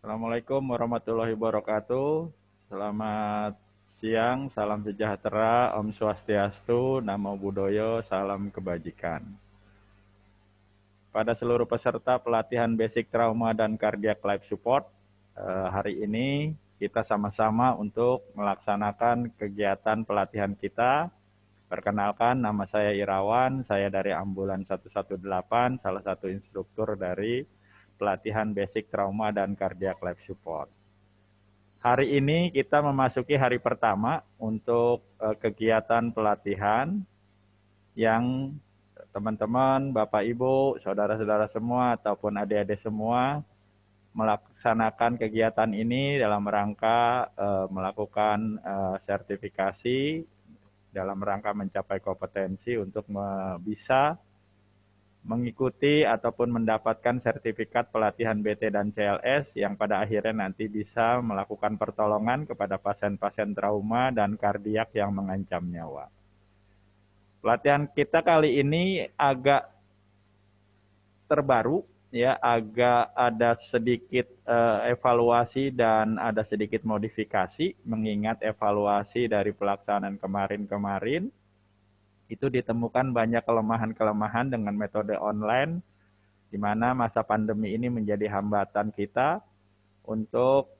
Assalamualaikum warahmatullahi wabarakatuh. Selamat siang, salam sejahtera, Om Swastiastu, Namo Buddhaya, salam kebajikan. Pada seluruh peserta pelatihan Basic Trauma dan Cardiac Life Support, hari ini kita sama-sama untuk melaksanakan kegiatan pelatihan kita. Perkenalkan, nama saya Irawan, saya dari Ambulan 118, salah satu instruktur dari pelatihan Basic Trauma dan Cardiac Life Support. Hari ini kita memasuki hari pertama untuk kegiatan pelatihan yang teman-teman, Bapak Ibu, saudara-saudara semua ataupun adik-adik semua melaksanakan kegiatan ini dalam rangka melakukan sertifikasi dalam rangka mencapai kompetensi untuk bisa mengikuti ataupun mendapatkan sertifikat pelatihan BT dan CLS yang pada akhirnya nanti bisa melakukan pertolongan kepada pasien-pasien trauma dan kardiak yang mengancam nyawa. Pelatihan kita kali ini agak terbaru, ya, agak ada sedikit evaluasi dan ada sedikit modifikasi mengingat evaluasi dari pelaksanaan kemarin-kemarin itu ditemukan banyak kelemahan-kelemahan dengan metode online, di mana masa pandemi ini menjadi hambatan kita untuk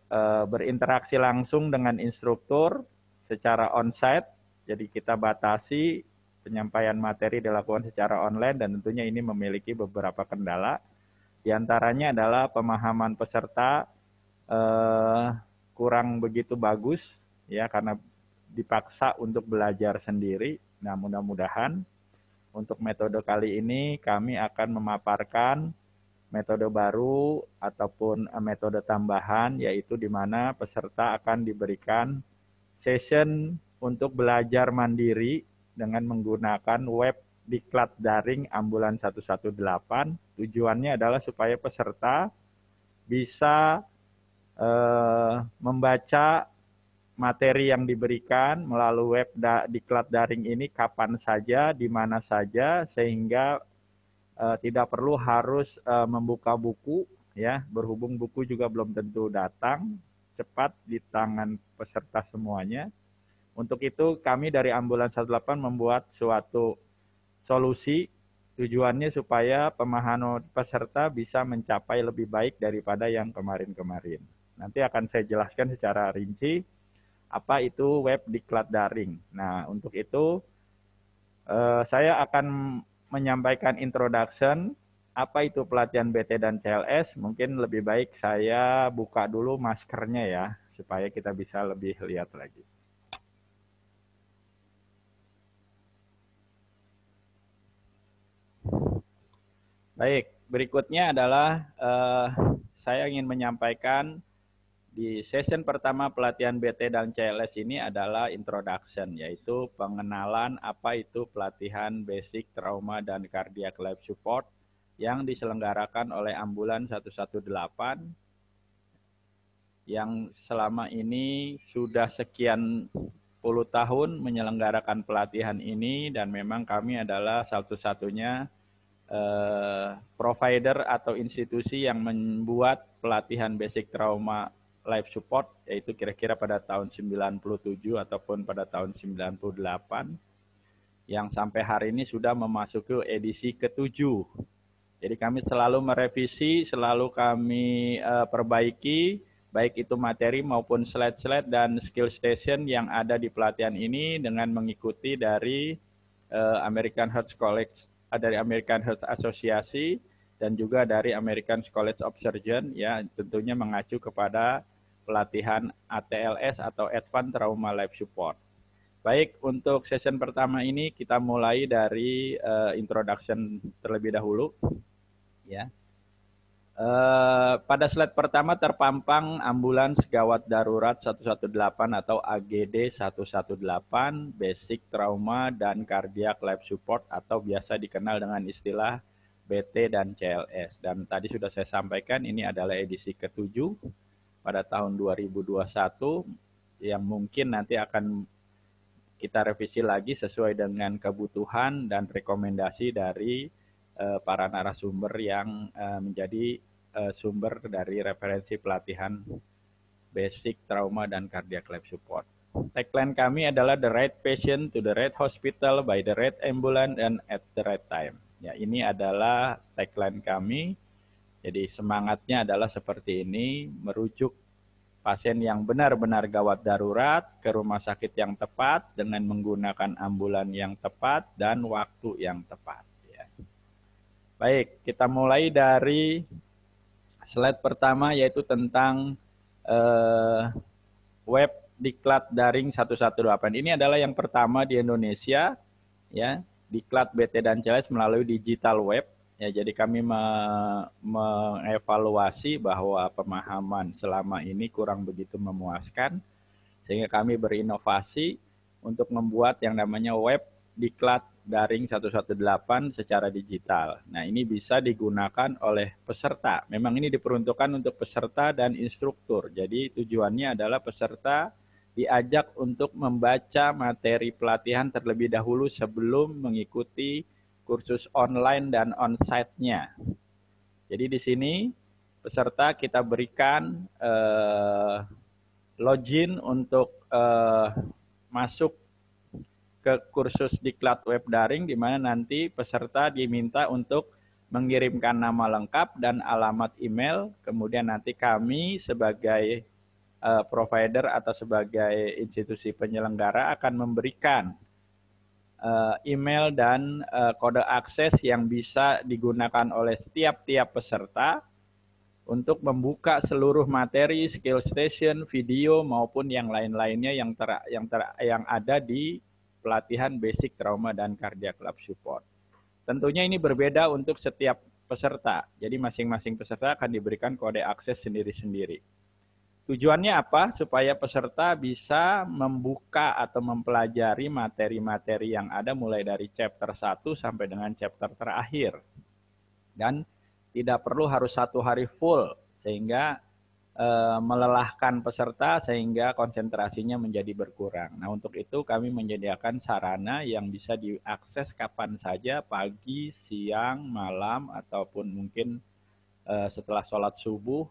berinteraksi langsung dengan instruktur secara onsite. Jadi kita batasi penyampaian materi dilakukan secara online dan tentunya ini memiliki beberapa kendala. Di antaranya adalah pemahaman peserta kurang begitu bagus, ya, karena dipaksa untuk belajar sendiri. Nah, mudah-mudahan untuk metode kali ini kami akan memaparkan metode baru ataupun metode tambahan, yaitu di mana peserta akan diberikan session untuk belajar mandiri dengan menggunakan web diklat daring Ambulan 118. Tujuannya adalah supaya peserta bisa membaca materi yang diberikan melalui web diklat daring ini kapan saja, di mana saja, sehingga tidak perlu harus membuka buku, ya, berhubung buku juga belum tentu datang cepat di tangan peserta semuanya. Untuk itu kami dari Ambulan 118 membuat suatu solusi, tujuannya supaya pemahaman peserta bisa mencapai lebih baik daripada yang kemarin-kemarin. Nanti akan saya jelaskan secara rinci apa itu web diklat daring. Nah, untuk itu saya akan menyampaikan introduction, apa itu pelatihan BT dan CLS. Mungkin lebih baik saya buka dulu maskernya ya, supaya kita bisa lebih lihat lagi. Baik, berikutnya adalah saya ingin menyampaikan di session pertama pelatihan BT dan CLS ini adalah introduction, yaitu pengenalan apa itu pelatihan basic trauma dan cardiac life support yang diselenggarakan oleh Ambulan 118 yang selama ini sudah sekian puluh tahun menyelenggarakan pelatihan ini, dan memang kami adalah satu-satunya provider atau institusi yang membuat pelatihan basic trauma life support, yaitu kira-kira pada tahun 97 ataupun pada tahun 98, yang sampai hari ini sudah memasuki edisi ke-7. Jadi kami selalu merevisi, selalu kami perbaiki, baik itu materi maupun slide-slide dan skill station yang ada di pelatihan ini dengan mengikuti dari American Heart College, dari American Heart Association dan juga dari American College of Surgeons, ya, tentunya mengacu kepada pelatihan ATLS atau Advanced Trauma Life Support. Baik, untuk session pertama ini kita mulai dari introduction terlebih dahulu, ya. Pada slide pertama terpampang ambulans gawat darurat 118 atau AGD 118 Basic Trauma dan Cardiac Life Support atau biasa dikenal dengan istilah BT dan CLS. Dan tadi sudah saya sampaikan ini adalah edisi ke-7 pada tahun 2021 yang mungkin nanti akan kita revisi lagi sesuai dengan kebutuhan dan rekomendasi dari para narasumber yang menjadi sumber dari referensi pelatihan basic trauma dan cardiac life support. Tagline kami adalah the right patient to the right hospital by the right ambulance and at the right time. Ya, ini adalah tagline kami. Jadi semangatnya adalah seperti ini, merujuk pasien yang benar-benar gawat darurat ke rumah sakit yang tepat dengan menggunakan ambulan yang tepat dan waktu yang tepat. Ya. Baik, kita mulai dari slide pertama yaitu tentang web diklat daring 118. Ini adalah yang pertama di Indonesia, ya, diklat BT dan CLS melalui digital web. Ya, jadi kami mengevaluasi bahwa pemahaman selama ini kurang begitu memuaskan, sehingga kami berinovasi untuk membuat yang namanya web diklat daring 118 secara digital. Nah, ini bisa digunakan oleh peserta. Memang ini diperuntukkan untuk peserta dan instruktur. Jadi tujuannya adalah peserta diajak untuk membaca materi pelatihan terlebih dahulu sebelum mengikuti kursus online dan on-site-nya. Jadi di sini peserta kita berikan login untuk masuk ke kursus diklat web daring, di mana nanti peserta diminta untuk mengirimkan nama lengkap dan alamat email, kemudian nanti kami sebagai provider atau sebagai institusi penyelenggara akan memberikan email dan kode akses yang bisa digunakan oleh tiap-tiap peserta untuk membuka seluruh materi, skill station, video maupun yang lain-lainnya yang ada di pelatihan basic trauma dan cardiac life support. Tentunya ini berbeda untuk setiap peserta. Jadi masing-masing peserta akan diberikan kode akses sendiri-sendiri. Tujuannya apa? Supaya peserta bisa membuka atau mempelajari materi-materi yang ada mulai dari chapter 1 sampai dengan chapter terakhir. Dan tidak perlu harus 1 hari full, sehingga melelahkan peserta sehingga konsentrasinya menjadi berkurang. Nah, untuk itu kami menyediakan sarana yang bisa diakses kapan saja, pagi, siang, malam, ataupun mungkin setelah sholat subuh,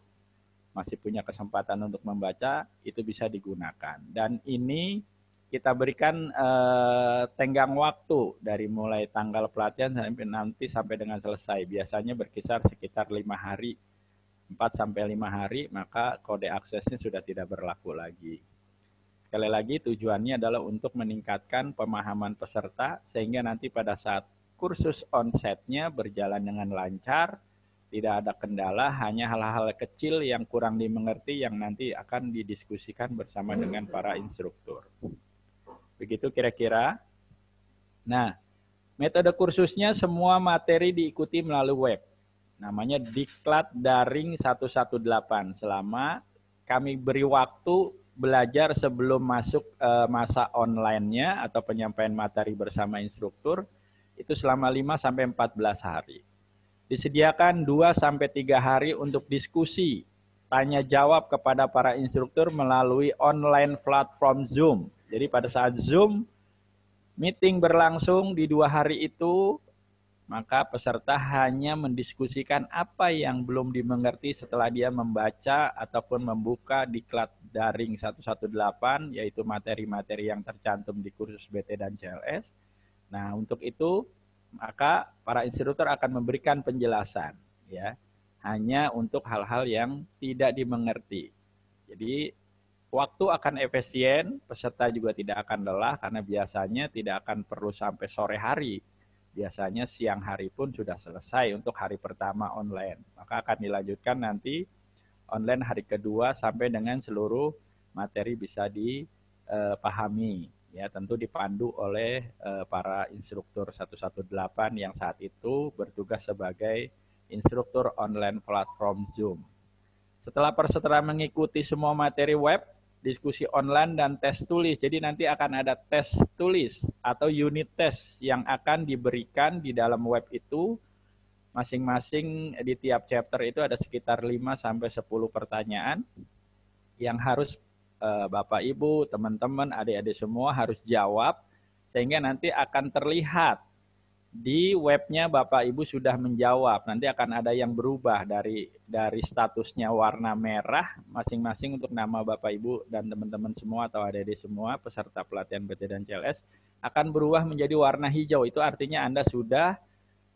masih punya kesempatan untuk membaca, itu bisa digunakan. Dan ini kita berikan tenggang waktu dari mulai tanggal pelatihan sampai dengan selesai. Biasanya berkisar sekitar 5 hari, 4 sampai 5 hari, maka kode aksesnya sudah tidak berlaku lagi. Sekali lagi tujuannya adalah untuk meningkatkan pemahaman peserta, sehingga nanti pada saat kursus on-site-nya berjalan dengan lancar, tidak ada kendala, hanya hal-hal kecil yang kurang dimengerti yang nanti akan didiskusikan bersama dengan para instruktur. Begitu kira-kira. Nah, metode kursusnya semua materi diikuti melalui web. Namanya diklat daring 118. Selama kami beri waktu belajar sebelum masuk masa online-nya atau penyampaian materi bersama instruktur, itu selama 5 sampai 14 hari. Disediakan 2 sampai 3 hari untuk diskusi, tanya jawab kepada para instruktur melalui online platform Zoom. Jadi pada saat Zoom meeting berlangsung di 2 hari itu, maka peserta hanya mendiskusikan apa yang belum dimengerti setelah dia membaca ataupun membuka diklat daring 118, yaitu materi-materi yang tercantum di kursus BT dan CLS. Nah, untuk itu maka para instruktur akan memberikan penjelasan, ya, hanya untuk hal-hal yang tidak dimengerti. Jadi waktu akan efisien, peserta juga tidak akan lelah karena biasanya tidak akan perlu sampai sore hari. Biasanya siang hari pun sudah selesai untuk hari pertama online. Maka akan dilanjutkan nanti online hari kedua sampai dengan seluruh materi bisa dipahami. Ya, tentu dipandu oleh para instruktur 118 yang saat itu bertugas sebagai instruktur online platform Zoom. Setelah peserta mengikuti semua materi web, diskusi online dan tes tulis. Jadi nanti akan ada tes tulis atau unit test yang akan diberikan di dalam web itu. Masing-masing di tiap chapter itu ada sekitar 5 sampai 10 pertanyaan yang harus Bapak, Ibu, teman-teman, adik-adik semua harus jawab, sehingga nanti akan terlihat di webnya Bapak Ibu sudah menjawab. Nanti akan ada yang berubah dari statusnya warna merah masing-masing untuk nama Bapak Ibu dan teman-teman semua atau adik-adik semua peserta pelatihan PT dan CLS akan berubah menjadi warna hijau. Itu artinya Anda sudah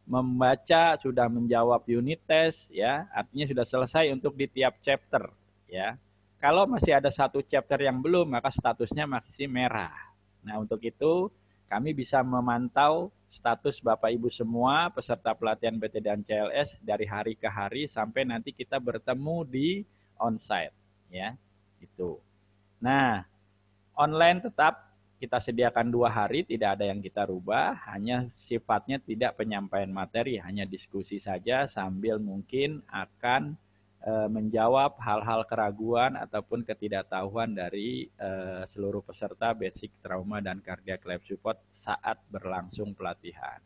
membaca, sudah menjawab unit test, ya, artinya sudah selesai untuk di tiap chapter, ya. Kalau masih ada satu chapter yang belum, maka statusnya masih merah. Nah, untuk itu kami bisa memantau status Bapak Ibu semua peserta pelatihan PT dan CLS dari hari ke hari sampai nanti kita bertemu di onsite, ya, itu. Nah, online tetap kita sediakan 2 hari, tidak ada yang kita rubah, hanya sifatnya tidak penyampaian materi, hanya diskusi saja sambil mungkin akan menjawab hal-hal keraguan ataupun ketidaktahuan dari seluruh peserta basic trauma dan cardiac life support saat berlangsung pelatihan.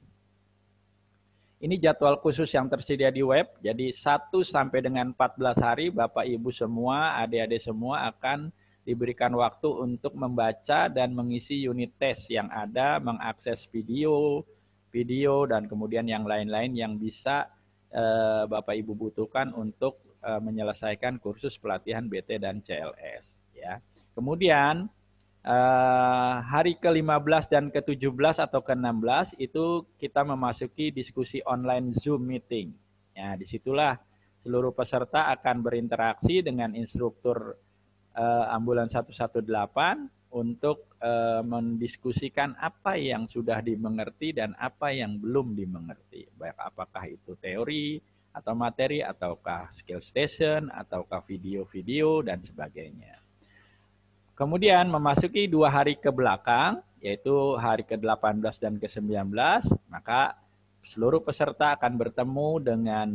Ini jadwal khusus yang tersedia di web, jadi 1 sampai dengan 14 hari Bapak Ibu semua, adik-adik semua akan diberikan waktu untuk membaca dan mengisi unit test yang ada, mengakses video, dan kemudian yang lain-lain yang bisa Bapak Ibu butuhkan untuk menyelesaikan kursus pelatihan BT dan CLS. Ya. Kemudian hari ke-15 dan ke-17 atau ke-16 itu kita memasuki diskusi online Zoom meeting. Ya, disitulah seluruh peserta akan berinteraksi dengan instruktur Ambulans 118 untuk mendiskusikan apa yang sudah dimengerti dan apa yang belum dimengerti. Baik apakah itu teori atau materi, ataukah skill station, ataukah video-video, dan sebagainya. Kemudian memasuki 2 hari ke belakang, yaitu hari ke-18 dan ke-19, maka seluruh peserta akan bertemu dengan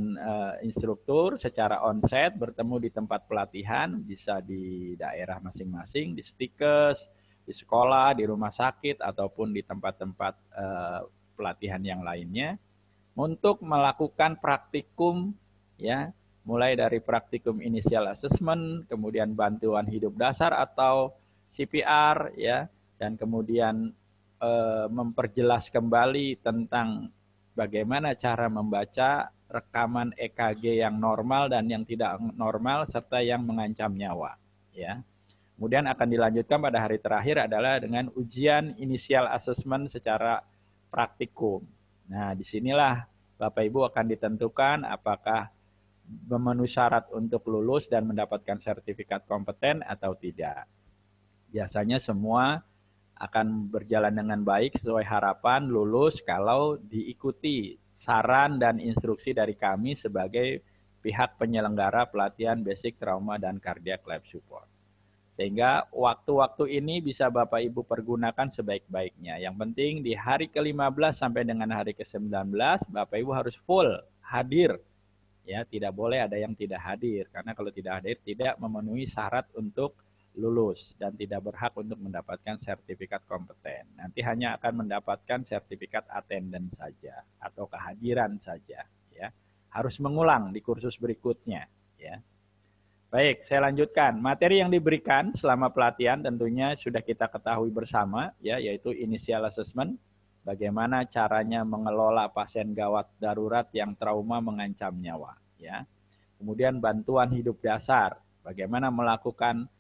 instruktur secara onsite, bertemu di tempat pelatihan, bisa di daerah masing-masing, di stikes, di sekolah, di rumah sakit, ataupun di tempat-tempat pelatihan yang lainnya, untuk melakukan praktikum, ya, mulai dari praktikum initial assessment, kemudian bantuan hidup dasar atau CPR, ya, dan kemudian memperjelas kembali tentang bagaimana cara membaca rekaman EKG yang normal dan yang tidak normal serta yang mengancam nyawa, ya. Kemudian akan dilanjutkan pada hari terakhir adalah dengan ujian initial assessment secara praktikum. Nah, disinilah Bapak Ibu akan ditentukan apakah memenuhi syarat untuk lulus dan mendapatkan sertifikat kompeten atau tidak. Biasanya semua akan berjalan dengan baik sesuai harapan lulus kalau diikuti saran dan instruksi dari kami sebagai pihak penyelenggara pelatihan basic trauma dan cardiac life support. Sehingga waktu-waktu ini bisa Bapak Ibu pergunakan sebaik-baiknya. Yang penting di hari ke-15 sampai dengan hari ke-19 Bapak Ibu harus full hadir. Ya, tidak boleh ada yang tidak hadir karena kalau tidak hadir tidak memenuhi syarat untuk lulus dan tidak berhak untuk mendapatkan sertifikat kompeten. Nanti hanya akan mendapatkan sertifikat attendance saja atau kehadiran saja, ya. Harus mengulang di kursus berikutnya, ya. Baik, saya lanjutkan. Materi yang diberikan selama pelatihan tentunya sudah kita ketahui bersama, ya, yaitu initial assessment, bagaimana caranya mengelola pasien gawat darurat yang trauma mengancam nyawa, ya. Kemudian bantuan hidup dasar, bagaimana melakukan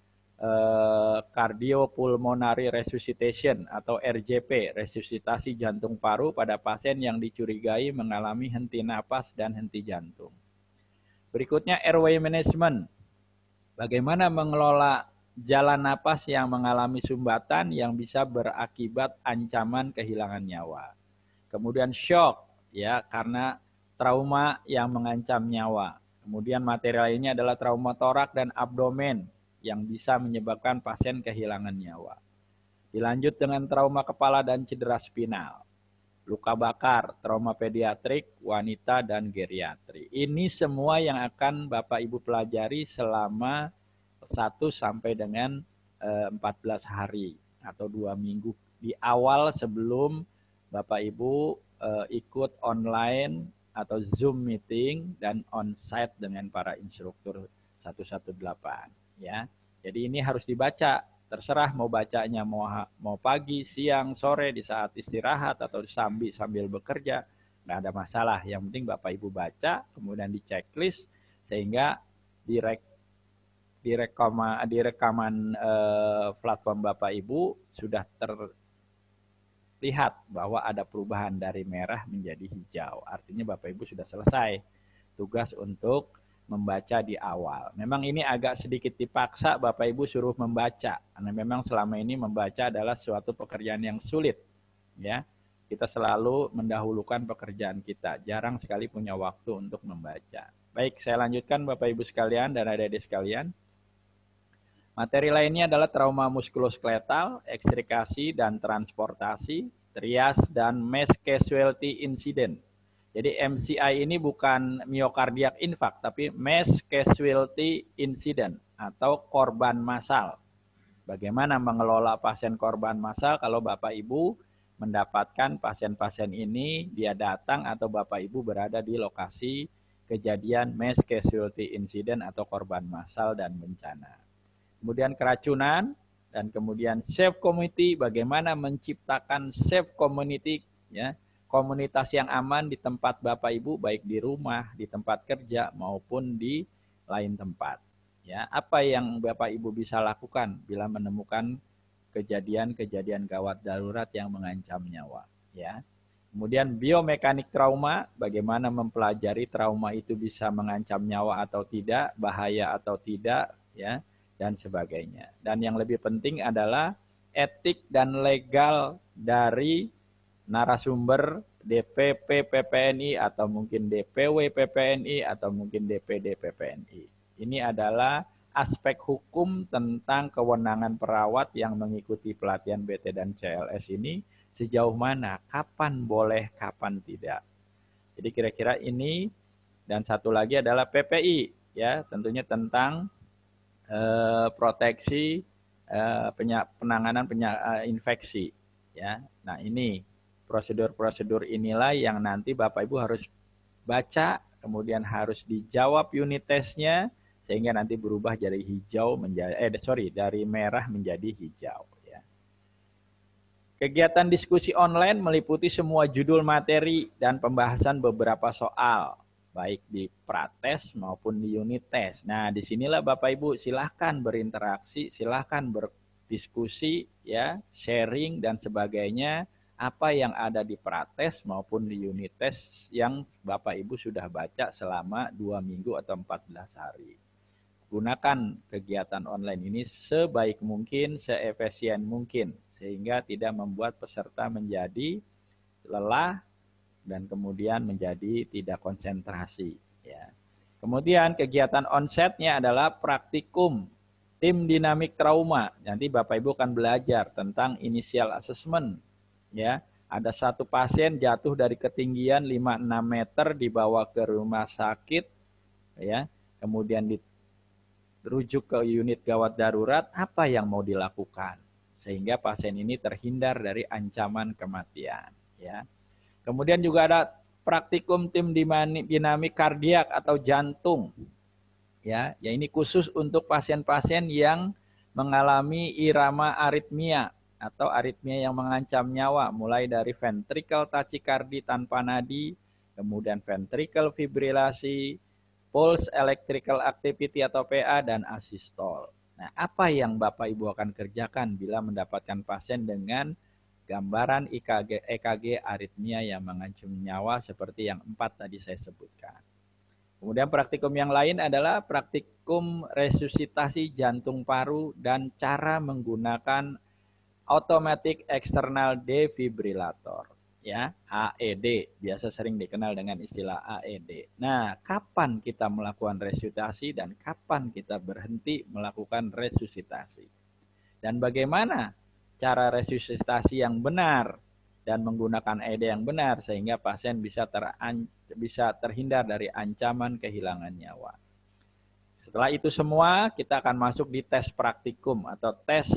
cardiopulmonary resuscitation atau RJP, resusitasi jantung paru pada pasien yang dicurigai mengalami henti napas dan henti jantung. Berikutnya airway management, bagaimana mengelola jalan napas yang mengalami sumbatan yang bisa berakibat ancaman kehilangan nyawa. Kemudian shock, ya, karena trauma yang mengancam nyawa. Kemudian materi lainnya adalah trauma torak dan abdomen yang bisa menyebabkan pasien kehilangan nyawa. Dilanjut dengan trauma kepala dan cedera spinal, luka bakar, trauma pediatrik, wanita, dan geriatri. Ini semua yang akan Bapak Ibu pelajari selama 1 sampai dengan 14 hari atau 2 minggu di awal sebelum Bapak Ibu ikut online atau Zoom meeting dan on-site dengan para instruktur 118, ya. Jadi ini harus dibaca terserah mau bacanya mau pagi, siang, sore, di saat istirahat atau sambil bekerja, nggak ada masalah. Yang penting Bapak Ibu baca, kemudian di checklist sehingga di rekaman platform Bapak Ibu sudah terlihat bahwa ada perubahan dari merah menjadi hijau. Artinya Bapak Ibu sudah selesai tugas untuk membaca di awal. Memang ini agak sedikit dipaksa Bapak Ibu suruh membaca, karena memang selama ini membaca adalah suatu pekerjaan yang sulit. Ya, kita selalu mendahulukan pekerjaan kita, jarang sekali punya waktu untuk membaca. Baik, saya lanjutkan Bapak Ibu sekalian dan adik-adik sekalian. Materi lainnya adalah trauma muskuloskeletal, ekstrikasi dan transportasi, trias dan mass casualty incident. Jadi MCI ini bukan myocardial infarct, tapi mass casualty incident atau korban massal. Bagaimana mengelola pasien korban massal kalau Bapak Ibu mendapatkan pasien-pasien ini, dia datang atau Bapak Ibu berada di lokasi kejadian mass casualty incident atau korban massal dan bencana. Kemudian keracunan, dan kemudian safe community, bagaimana menciptakan safe community, ya, komunitas yang aman di tempat Bapak Ibu, baik di rumah, di tempat kerja, maupun di lain tempat. Ya, apa yang Bapak Ibu bisa lakukan bila menemukan kejadian-kejadian gawat darurat yang mengancam nyawa. Ya. Kemudian biomekanik trauma, bagaimana mempelajari trauma itu bisa mengancam nyawa atau tidak, bahaya atau tidak, ya, dan sebagainya. Dan yang lebih penting adalah etik dan legal dari narasumber DPP PPNI atau mungkin DPW PPNI atau mungkin DPD PPNI. Ini adalah aspek hukum tentang kewenangan perawat yang mengikuti pelatihan BT dan CLS ini, sejauh mana, kapan boleh, kapan tidak. Jadi kira-kira ini, dan satu lagi adalah PPI, ya, tentunya tentang proteksi penanganan infeksi, ya. Nah, ini prosedur-prosedur inilah yang nanti Bapak Ibu harus baca, kemudian harus dijawab unit tesnya, sehingga nanti berubah dari hijau menjadi dari merah menjadi hijau, ya. Kegiatan diskusi online meliputi semua judul materi dan pembahasan beberapa soal, baik di prates maupun di unit tes. Nah, disinilah Bapak Ibu silahkan berinteraksi, silahkan berdiskusi, ya, sharing dan sebagainya, apa yang ada di prates maupun di unit tes yang Bapak Ibu sudah baca selama 2 minggu atau 14 hari. Gunakan kegiatan online ini sebaik mungkin, seefisien mungkin, sehingga tidak membuat peserta menjadi lelah dan kemudian menjadi tidak konsentrasi, ya. Kemudian kegiatan onsetnya adalah praktikum tim dinamik trauma. Nanti Bapak Ibu akan belajar tentang initial assessment, ya. Ada satu pasien jatuh dari ketinggian 5-6 meter, dibawa ke rumah sakit, ya. Kemudian dirujuk ke unit gawat darurat, apa yang mau dilakukan sehingga pasien ini terhindar dari ancaman kematian, ya. Kemudian juga ada praktikum tim dinamik kardiak atau jantung, ya. Ya, ini khusus untuk pasien-pasien yang mengalami irama aritmia atau aritmia yang mengancam nyawa, mulai dari ventricle tachycardia tanpa nadi, kemudian ventricle fibrilasi, pulse electrical activity atau PA, dan asistol. Nah, apa yang Bapak Ibu akan kerjakan bila mendapatkan pasien dengan gambaran EKG aritmia yang mengancam nyawa seperti yang 4 tadi saya sebutkan. Kemudian praktikum yang lain adalah praktikum resusitasi jantung paru dan cara menggunakan automatic external defibrillator, ya, AED, biasa sering dikenal dengan istilah AED. Nah, kapan kita melakukan resusitasi dan kapan kita berhenti melakukan resusitasi? Dan bagaimana cara resusitasi yang benar dan menggunakan AED yang benar sehingga pasien bisa terhindar dari ancaman kehilangan nyawa. Setelah itu semua, kita akan masuk di tes praktikum atau tes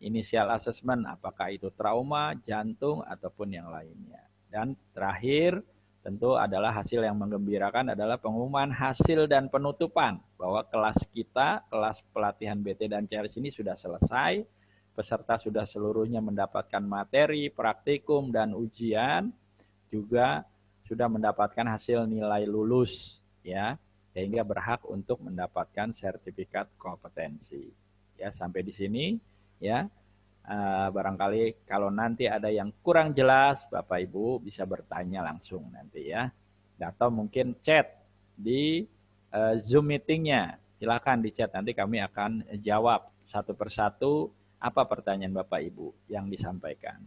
initial assessment, apakah itu trauma, jantung, ataupun yang lainnya. Dan terakhir, tentu adalah hasil yang menggembirakan adalah pengumuman hasil dan penutupan bahwa kelas kita, kelas pelatihan BT dan CLS ini sudah selesai peserta sudah seluruhnya mendapatkan materi, praktikum, dan ujian, juga sudah mendapatkan hasil nilai lulus, ya, sehingga berhak untuk mendapatkan sertifikat kompetensi. Ya, sampai di sini, ya. Barangkali kalau nanti ada yang kurang jelas, Bapak Ibu bisa bertanya langsung nanti ya. Atau mungkin chat di Zoom meetingnya. Silakan di chat, nanti kami akan jawab satu persatu apa pertanyaan Bapak Ibu yang disampaikan.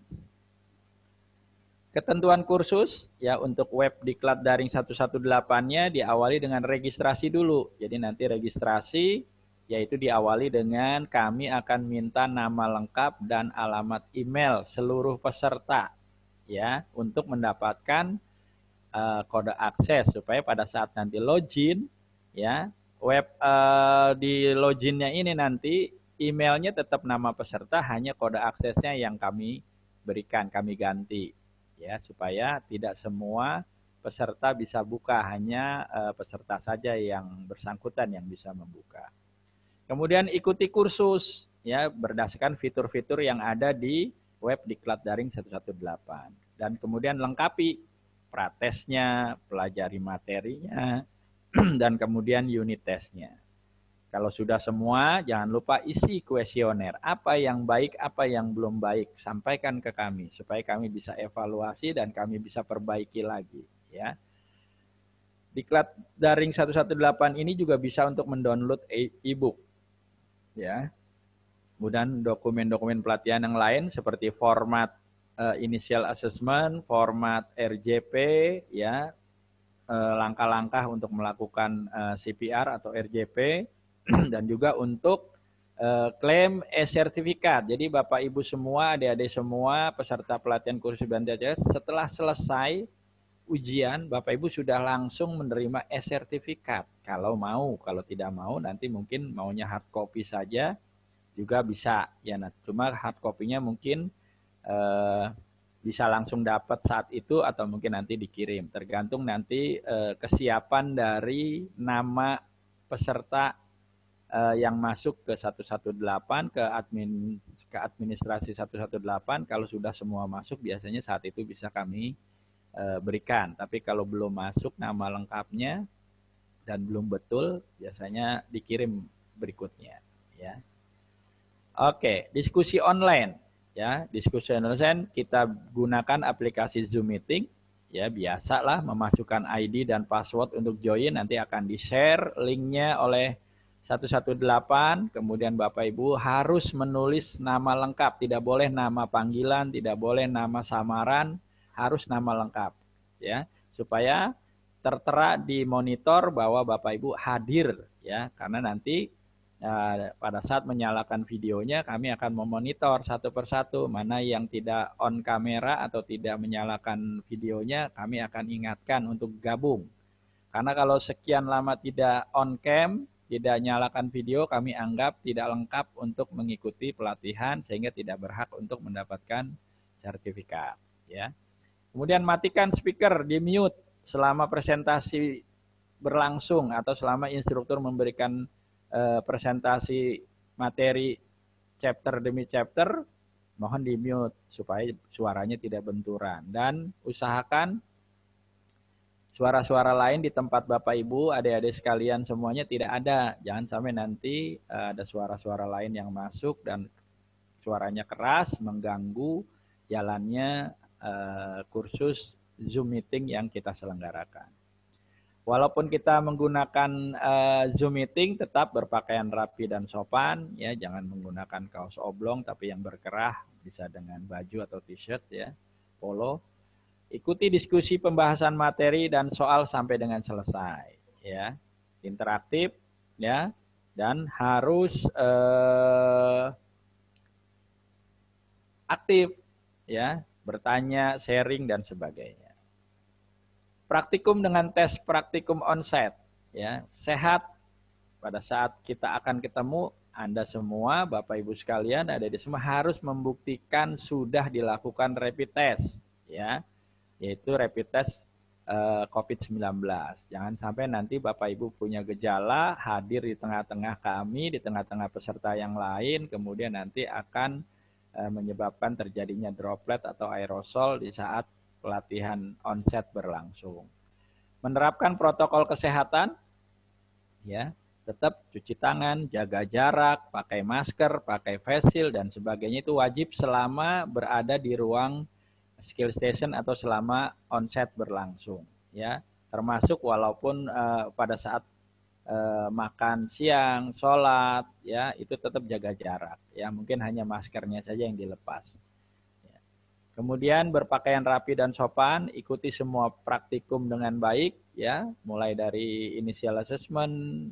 Ketentuan kursus ya untuk web diklat daring 118-nya diawali dengan registrasi dulu. Jadi nanti registrasi yaitu diawali dengan kami akan minta nama lengkap dan alamat email seluruh peserta ya untuk mendapatkan kode akses supaya pada saat nanti login ya web di loginnya ini nanti emailnya tetap nama peserta, hanya kode aksesnya yang kami berikan, kami ganti ya supaya tidak semua peserta bisa buka, hanya peserta saja yang bersangkutan yang bisa membuka. Kemudian ikuti kursus ya berdasarkan fitur-fitur yang ada di web diklat daring 118 dan kemudian lengkapi pratesnya, pelajari materinya dan kemudian unit tesnya. Kalau sudah semua, jangan lupa isi kuesioner. Apa yang baik, apa yang belum baik, sampaikan ke kami supaya kami bisa evaluasi dan kami bisa perbaiki lagi ya. Diklat daring 118 ini juga bisa untuk mendownload e-book ya. Kemudian dokumen-dokumen pelatihan yang lain seperti format initial assessment, format RJP, ya, langkah-langkah untuk melakukan CPR atau RJP, dan juga untuk klaim e-sertifikat. Jadi Bapak Ibu semua, adik-adik semua, peserta pelatihan kursus BNTCS, setelah selesai ujian, Bapak Ibu sudah langsung menerima e-sertifikat. Kalau mau, kalau tidak mau nanti mungkin maunya hard copy saja, juga bisa ya. Nah, cuma hard copy-nya mungkin bisa langsung dapat saat itu atau mungkin nanti dikirim, tergantung nanti kesiapan dari nama peserta yang masuk ke 118 ke administrasi 118. Kalau sudah semua masuk biasanya saat itu bisa kami berikan, tapi kalau belum masuk nama lengkapnya dan belum betul biasanya dikirim berikutnya ya. Oke, diskusi online ya. Diskusi online kita gunakan aplikasi Zoom Meeting ya, biasalah memasukkan ID dan password untuk join, nanti akan di-share linknya oleh 118. Kemudian Bapak Ibu harus menulis nama lengkap, tidak boleh nama panggilan, tidak boleh nama samaran, harus nama lengkap ya, supaya tertera di monitor bahwa Bapak Ibu hadir ya, karena nanti pada saat menyalakan videonya kami akan memonitor satu persatu mana yang tidak on kamera atau tidak menyalakan videonya, kami akan ingatkan untuk gabung. Karena kalau sekian lama tidak on cam, tidak nyalakan video, kami anggap tidak lengkap untuk mengikuti pelatihan sehingga tidak berhak untuk mendapatkan sertifikat ya. Kemudian matikan speaker, di mute selama presentasi berlangsung atau selama instruktur memberikan presentasi materi chapter demi chapter, mohon di mute supaya suaranya tidak benturan, dan usahakan suara-suara lain di tempat Bapak Ibu, adik-adik sekalian semuanya tidak ada. Jangan sampai nanti ada suara-suara lain yang masuk dan suaranya keras mengganggu jalannya kursus Zoom meeting yang kita selenggarakan. Walaupun kita menggunakan Zoom meeting, tetap berpakaian rapi dan sopan ya, jangan menggunakan kaos oblong tapi yang berkerah, bisa dengan baju atau t-shirt ya, polo. Ikuti diskusi pembahasan materi dan soal sampai dengan selesai ya. Interaktif ya, dan harus aktif ya, bertanya, sharing dan sebagainya. Praktikum dengan tes praktikum onsite ya, sehat pada saat kita akan ketemu. Anda semua Bapak Ibu sekalian, ada di semua harus membuktikan sudah dilakukan rapid test ya, yaitu rapid test COVID-19. Jangan sampai nanti Bapak Ibu punya gejala, hadir di tengah-tengah kami, di tengah-tengah peserta yang lain, kemudian nanti akan menyebabkan terjadinya droplet atau aerosol di saat pelatihan onset berlangsung. Menerapkan protokol kesehatan, ya, tetap cuci tangan, jaga jarak, pakai masker, pakai face shield dan sebagainya itu wajib selama berada di ruang skill station atau selama onset berlangsung, ya. Termasuk walaupun pada saat makan siang, sholat, ya itu tetap jaga jarak, ya mungkin hanya maskernya saja yang dilepas. Kemudian berpakaian rapi dan sopan, ikuti semua praktikum dengan baik, ya, mulai dari initial assessment,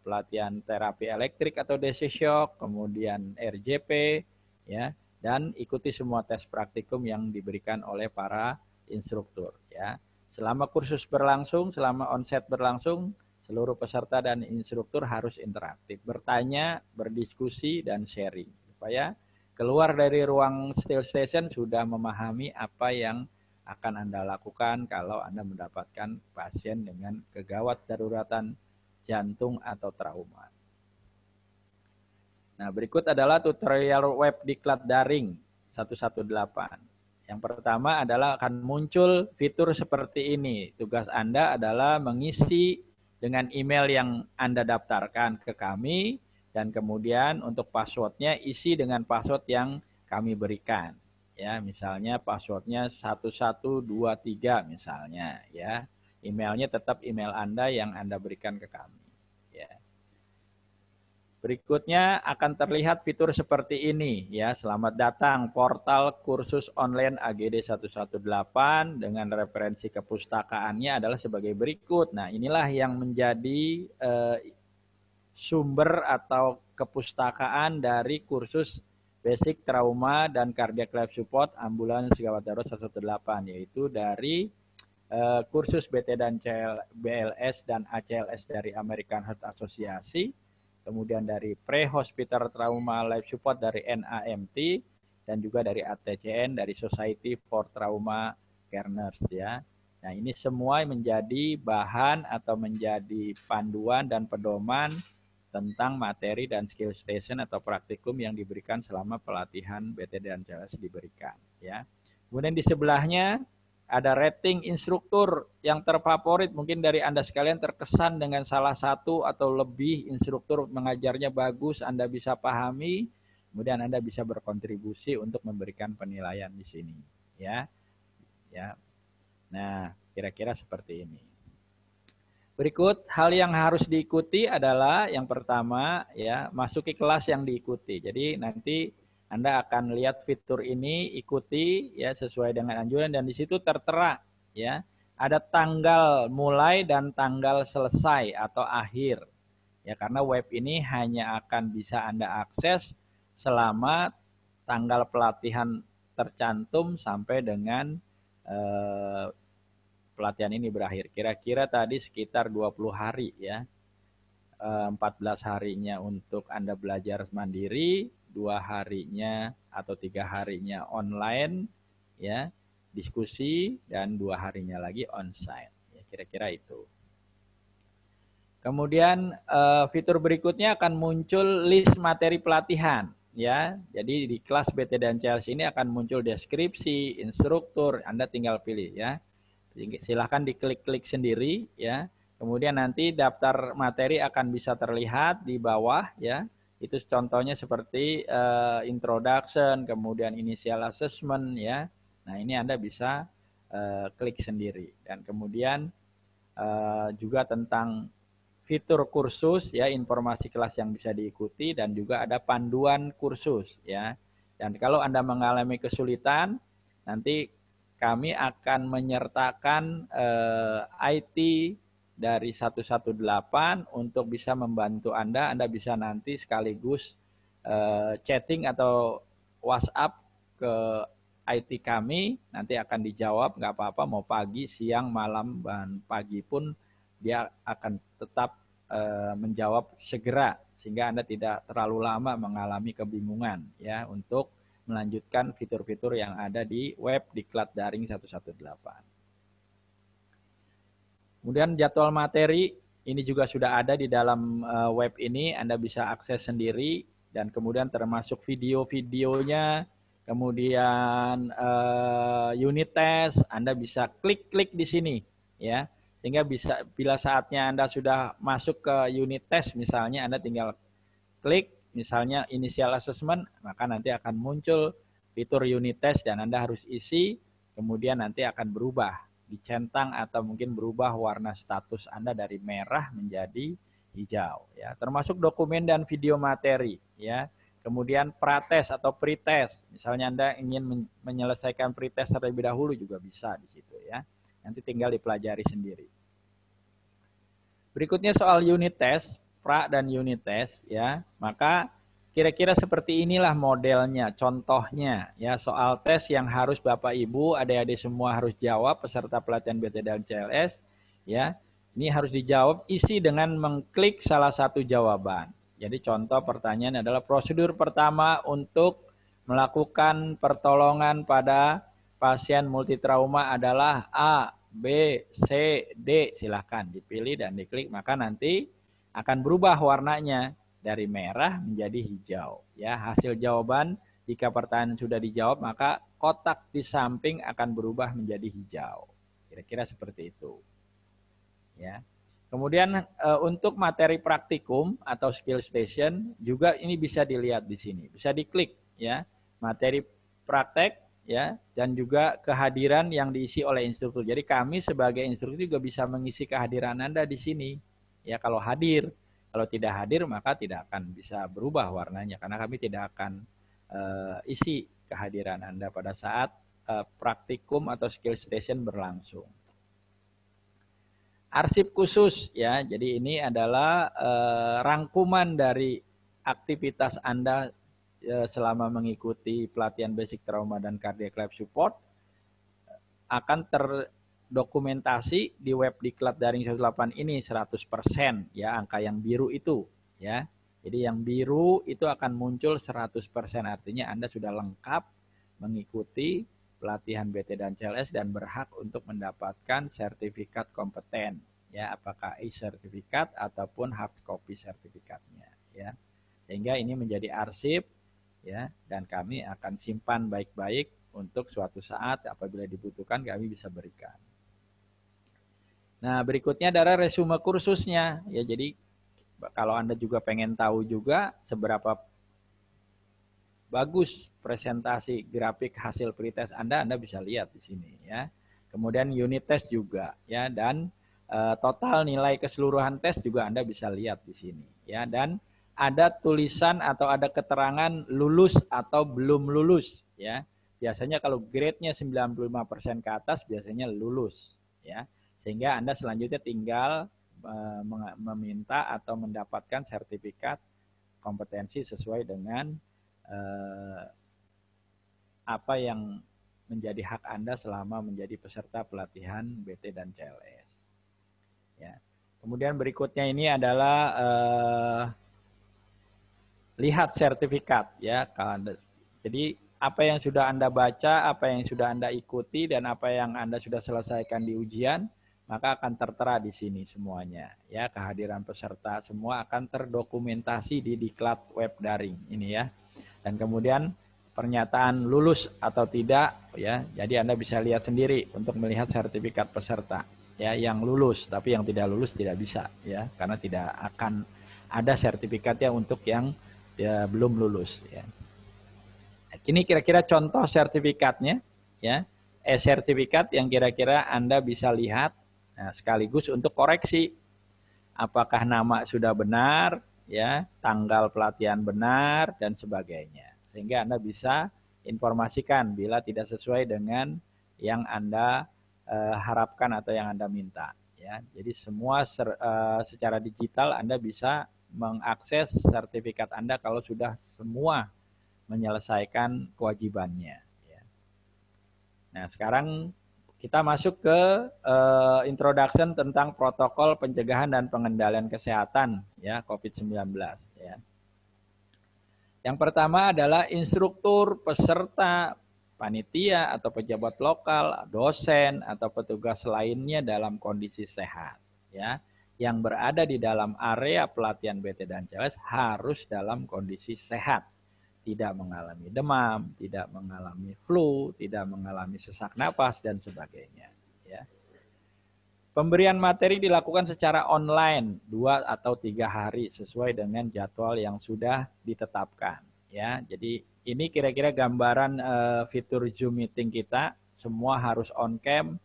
pelatihan terapi elektrik atau DC shock, kemudian RJP, ya, dan ikuti semua tes praktikum yang diberikan oleh para instruktur, ya. Selama kursus berlangsung, selama onset berlangsung, seluruh peserta dan instruktur harus interaktif, bertanya, berdiskusi, dan sharing, supaya keluar dari ruang skill station sudah memahami apa yang akan Anda lakukan kalau Anda mendapatkan pasien dengan kegawat daruratan jantung atau trauma. Nah, berikut adalah tutorial web diklat daring 118. Yang pertama adalah akan muncul fitur seperti ini. Tugas Anda adalah mengisi dengan email yang Anda daftarkan ke kami, dan kemudian untuk passwordnya isi dengan password yang kami berikan, ya misalnya passwordnya 1123 misalnya, ya emailnya tetap email Anda yang Anda berikan ke kami, ya. Berikutnya akan terlihat fitur seperti ini, ya. Selamat datang portal kursus online AGD 118 dengan referensi kepustakaannya adalah sebagai berikut. Nah, inilah yang menjadi sumber atau kepustakaan dari kursus Basic Trauma dan Cardiac Life Support Ambulans Gawat Darurat 118, yaitu dari kursus BT dan BLS dan ACLS dari American Heart Association, kemudian dari Pre-Hospital Trauma Life Support dari NAMT, dan juga dari ATCN, dari Society for Trauma Care Nurse, ya. Nah, ini semua menjadi bahan atau menjadi panduan dan pedoman tentang materi dan skill station atau praktikum yang diberikan selama pelatihan BT dan CLS diberikan, ya. Kemudian di sebelahnya ada rating instruktur yang terfavorit, mungkin dari Anda sekalian terkesan dengan salah satu atau lebih instruktur mengajarnya bagus, Anda bisa pahami, kemudian Anda bisa berkontribusi untuk memberikan penilaian di sini, ya. Ya. Nah, kira-kira seperti ini. Berikut hal yang harus diikuti adalah yang pertama, ya, masuki kelas yang diikuti. Jadi nanti Anda akan lihat fitur ini, ikuti, ya, sesuai dengan anjuran, dan di situ tertera, ya, ada tanggal mulai dan tanggal selesai atau akhir. Ya, karena web ini hanya akan bisa Anda akses selama tanggal pelatihan tercantum sampai dengan pelatihan ini berakhir. Kira-kira tadi sekitar 20 hari, ya. 14 harinya untuk Anda belajar mandiri, 2 harinya atau 3 harinya online, ya, diskusi, dan 2 harinya lagi onsite. Ya, kira-kira itu. Kemudian fitur berikutnya akan muncul list materi pelatihan, ya. Jadi di kelas BT dan CLS ini akan muncul deskripsi, instruktur, Anda tinggal pilih, ya. Silahkan diklik-klik sendiri, ya. Kemudian nanti daftar materi akan bisa terlihat di bawah, ya. Itu contohnya seperti introduction, kemudian initial assessment, ya. Nah, ini Anda bisa klik sendiri. Dan kemudian juga tentang fitur kursus, ya, informasi kelas yang bisa diikuti, dan juga ada panduan kursus, ya. Dan kalau Anda mengalami kesulitan, nanti kami akan menyertakan IT dari 118 untuk bisa membantu Anda. Anda bisa nanti sekaligus chatting atau WhatsApp ke IT kami, nanti akan dijawab, nggak apa-apa, mau pagi, siang, malam, dan pagi pun dia akan tetap menjawab segera, sehingga Anda tidak terlalu lama mengalami kebingungan, ya, untuk melanjutkan fitur-fitur yang ada di web diklat daring 118. Kemudian jadwal materi ini juga sudah ada di dalam web ini, Anda bisa akses sendiri, dan kemudian termasuk video-videonya, kemudian unit test, Anda bisa klik-klik di sini ya. Sehingga bisa bila saatnya Anda sudah masuk ke unit test misalnya, Anda tinggal klik misalnya initial assessment, maka nanti akan muncul fitur unit test dan Anda harus isi, kemudian nanti akan berubah, dicentang atau mungkin berubah warna status Anda dari merah menjadi hijau ya. Termasuk dokumen dan video materi ya. Kemudian prates atau pretest, misalnya Anda ingin menyelesaikan pretest terlebih dahulu juga bisa di situ ya. Nanti tinggal dipelajari sendiri. Berikutnya soal unit test, pra dan unit test ya. Maka kira-kira seperti inilah modelnya, contohnya ya, soal tes yang harus Bapak Ibu, adik-adik semua harus jawab peserta pelatihan BT dan CLS ya. Ini harus dijawab, isi dengan mengklik salah satu jawaban. Jadi contoh pertanyaan adalah prosedur pertama untuk melakukan pertolongan pada pasien multitrauma adalah A, B, C, D. Silahkan dipilih dan diklik, maka nanti akan berubah warnanya dari merah menjadi hijau. Ya, hasil jawaban jika pertanyaan sudah dijawab, maka kotak di samping akan berubah menjadi hijau. Kira-kira seperti itu. Ya. Kemudian untuk materi praktikum atau skill station juga ini bisa dilihat di sini, bisa diklik ya, materi praktek ya, dan juga kehadiran yang diisi oleh instruktur. Jadi kami sebagai instruktur juga bisa mengisi kehadiran Anda di sini ya, kalau hadir. Kalau tidak hadir maka tidak akan bisa berubah warnanya karena kami tidak akan isi kehadiran Anda pada saat praktikum atau skill station berlangsung. Arsip khusus ya, jadi ini adalah rangkuman dari aktivitas Anda selama mengikuti pelatihan basic trauma dan cardiac life support, akan terdokumentasi di web diklat daring 18 ini 100% ya, angka yang biru itu ya. Jadi yang biru itu akan muncul 100%, artinya Anda sudah lengkap mengikuti pelatihan BT dan CLS dan berhak untuk mendapatkan sertifikat kompeten ya, apakah e-sertifikat ataupun hard copy sertifikatnya ya. Sehingga ini menjadi arsip ya, dan kami akan simpan baik-baik untuk suatu saat apabila dibutuhkan kami bisa berikan. Nah, berikutnya adalah resume kursusnya ya. Jadi kalau Anda juga pengen tahu juga seberapa bagus presentasi grafik hasil pretest Anda bisa lihat di sini ya. Kemudian unit test juga ya, dan total nilai keseluruhan tes juga Anda bisa lihat di sini ya, dan ada tulisan atau ada keterangan lulus atau belum lulus ya. Biasanya kalau grade-nya 95% ke atas biasanya lulus ya. Sehingga Anda selanjutnya tinggal meminta atau mendapatkan sertifikat kompetensi sesuai dengan apa yang menjadi hak Anda selama menjadi peserta pelatihan BT dan CLS. Ya. Kemudian berikutnya ini adalah lihat sertifikat ya. Jadi apa yang sudah Anda baca, apa yang sudah Anda ikuti, dan apa yang Anda sudah selesaikan di ujian, maka akan tertera di sini semuanya. Ya, kehadiran peserta semua akan terdokumentasi di diklat web daring ini ya. Dan kemudian pernyataan lulus atau tidak ya. Jadi Anda bisa lihat sendiri untuk melihat sertifikat peserta ya, yang lulus, tapi yang tidak lulus tidak bisa ya, karena tidak akan ada sertifikatnya untuk yang ya, belum lulus ya. Ini kira-kira contoh sertifikatnya ya. Sertifikat yang kira-kira Anda bisa lihat sekaligus untuk koreksi apakah nama sudah benar ya, tanggal pelatihan benar dan sebagainya. Sehingga Anda bisa informasikan bila tidak sesuai dengan yang Anda harapkan atau yang Anda minta ya. Jadi semua secara digital Anda bisa mengakses sertifikat Anda kalau sudah semua menyelesaikan kewajibannya ya. Nah, sekarang kita masuk ke introduction tentang protokol pencegahan dan pengendalian kesehatan ya COVID-19 ya. Yang pertama adalah instruktur, peserta, panitia atau pejabat lokal, dosen atau petugas lainnya dalam kondisi sehat ya. Yang berada di dalam area pelatihan BT dan CLS harus dalam kondisi sehat. tidak mengalami demam, tidak mengalami flu, tidak mengalami sesak napas dan sebagainya. Ya. Pemberian materi dilakukan secara online 2 atau 3 hari sesuai dengan jadwal yang sudah ditetapkan. Ya, jadi ini kira-kira gambaran fitur Zoom meeting kita. Semua harus on cam,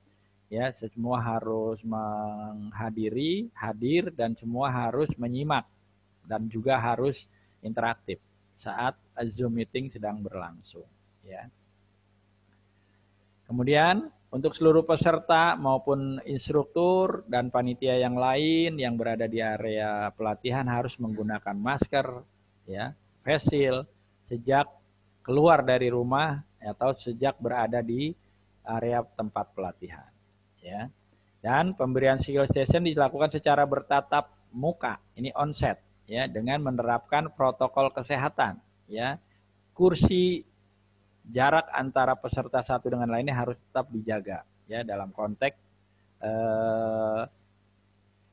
ya, semua harus menghadiri, hadir, dan semua harus menyimak dan juga harus interaktif saat Zoom meeting sedang berlangsung. Ya. Kemudian untuk seluruh peserta maupun instruktur dan panitia yang lain yang berada di area pelatihan harus menggunakan masker, ya, face shield sejak keluar dari rumah atau sejak berada di area tempat pelatihan, ya. Dan pemberian skill session dilakukan secara bertatap muka, ini onset, ya, dengan menerapkan protokol kesehatan, ya. Kursi jarak antara peserta satu dengan lainnya harus tetap dijaga, ya, dalam konteks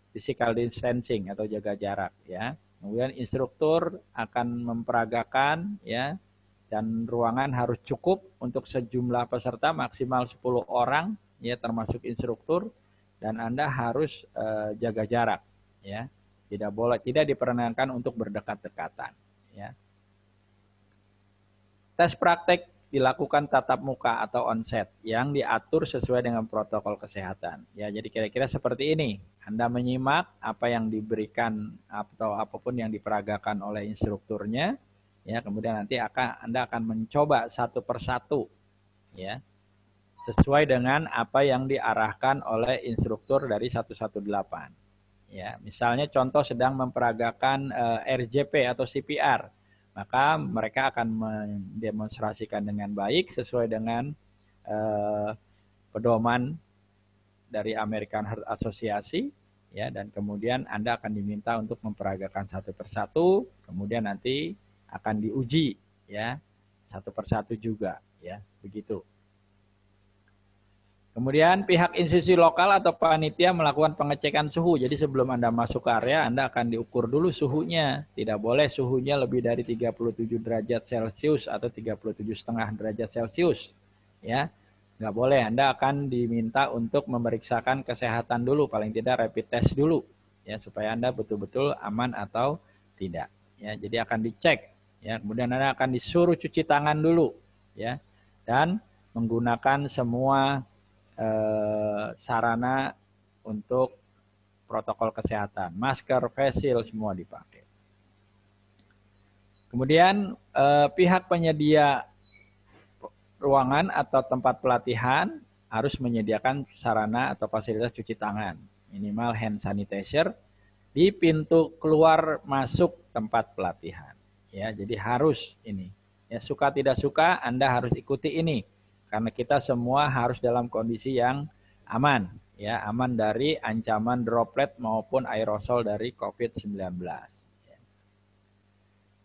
physical distancing atau jaga jarak, ya. Kemudian instruktur akan memperagakan, ya, dan ruangan harus cukup untuk sejumlah peserta maksimal 10 orang, ya, termasuk instruktur, dan Anda harus jaga jarak, ya. Tidak diperkenankan untuk berdekat-dekatan, ya. Tes praktek dilakukan tatap muka atau onset yang diatur sesuai dengan protokol kesehatan. Ya, jadi kira-kira seperti ini. Anda menyimak apa yang diberikan atau apapun yang diperagakan oleh instrukturnya, ya, kemudian nanti Anda akan mencoba satu persatu, ya, sesuai dengan apa yang diarahkan oleh instruktur dari 118. Ya, misalnya contoh sedang memperagakan RJP atau CPR, maka mereka akan mendemonstrasikan dengan baik sesuai dengan pedoman dari American Heart Association, ya, dan kemudian Anda akan diminta untuk memperagakan satu persatu, kemudian nanti akan diuji, ya, satu persatu juga, ya, begitu. Kemudian pihak institusi lokal atau panitia melakukan pengecekan suhu. Jadi sebelum Anda masuk ke area, Anda akan diukur dulu suhunya. Tidak boleh suhunya lebih dari 37 derajat Celcius atau 37,5 derajat Celcius. Ya, nggak boleh. Anda akan diminta untuk memeriksakan kesehatan dulu, paling tidak rapid test dulu, ya, supaya Anda betul-betul aman atau tidak. Ya, jadi akan dicek. Ya, kemudian Anda akan disuruh cuci tangan dulu, ya, dan menggunakan semua sarana untuk protokol kesehatan, masker, face shield semua dipakai. Kemudian pihak penyedia ruangan atau tempat pelatihan harus menyediakan sarana atau fasilitas cuci tangan, minimal hand sanitizer di pintu keluar masuk tempat pelatihan. Ya, jadi harus ini. Ya, suka tidak suka Anda harus ikuti ini. Karena kita semua harus dalam kondisi yang aman, ya, aman dari ancaman droplet maupun aerosol dari COVID-19.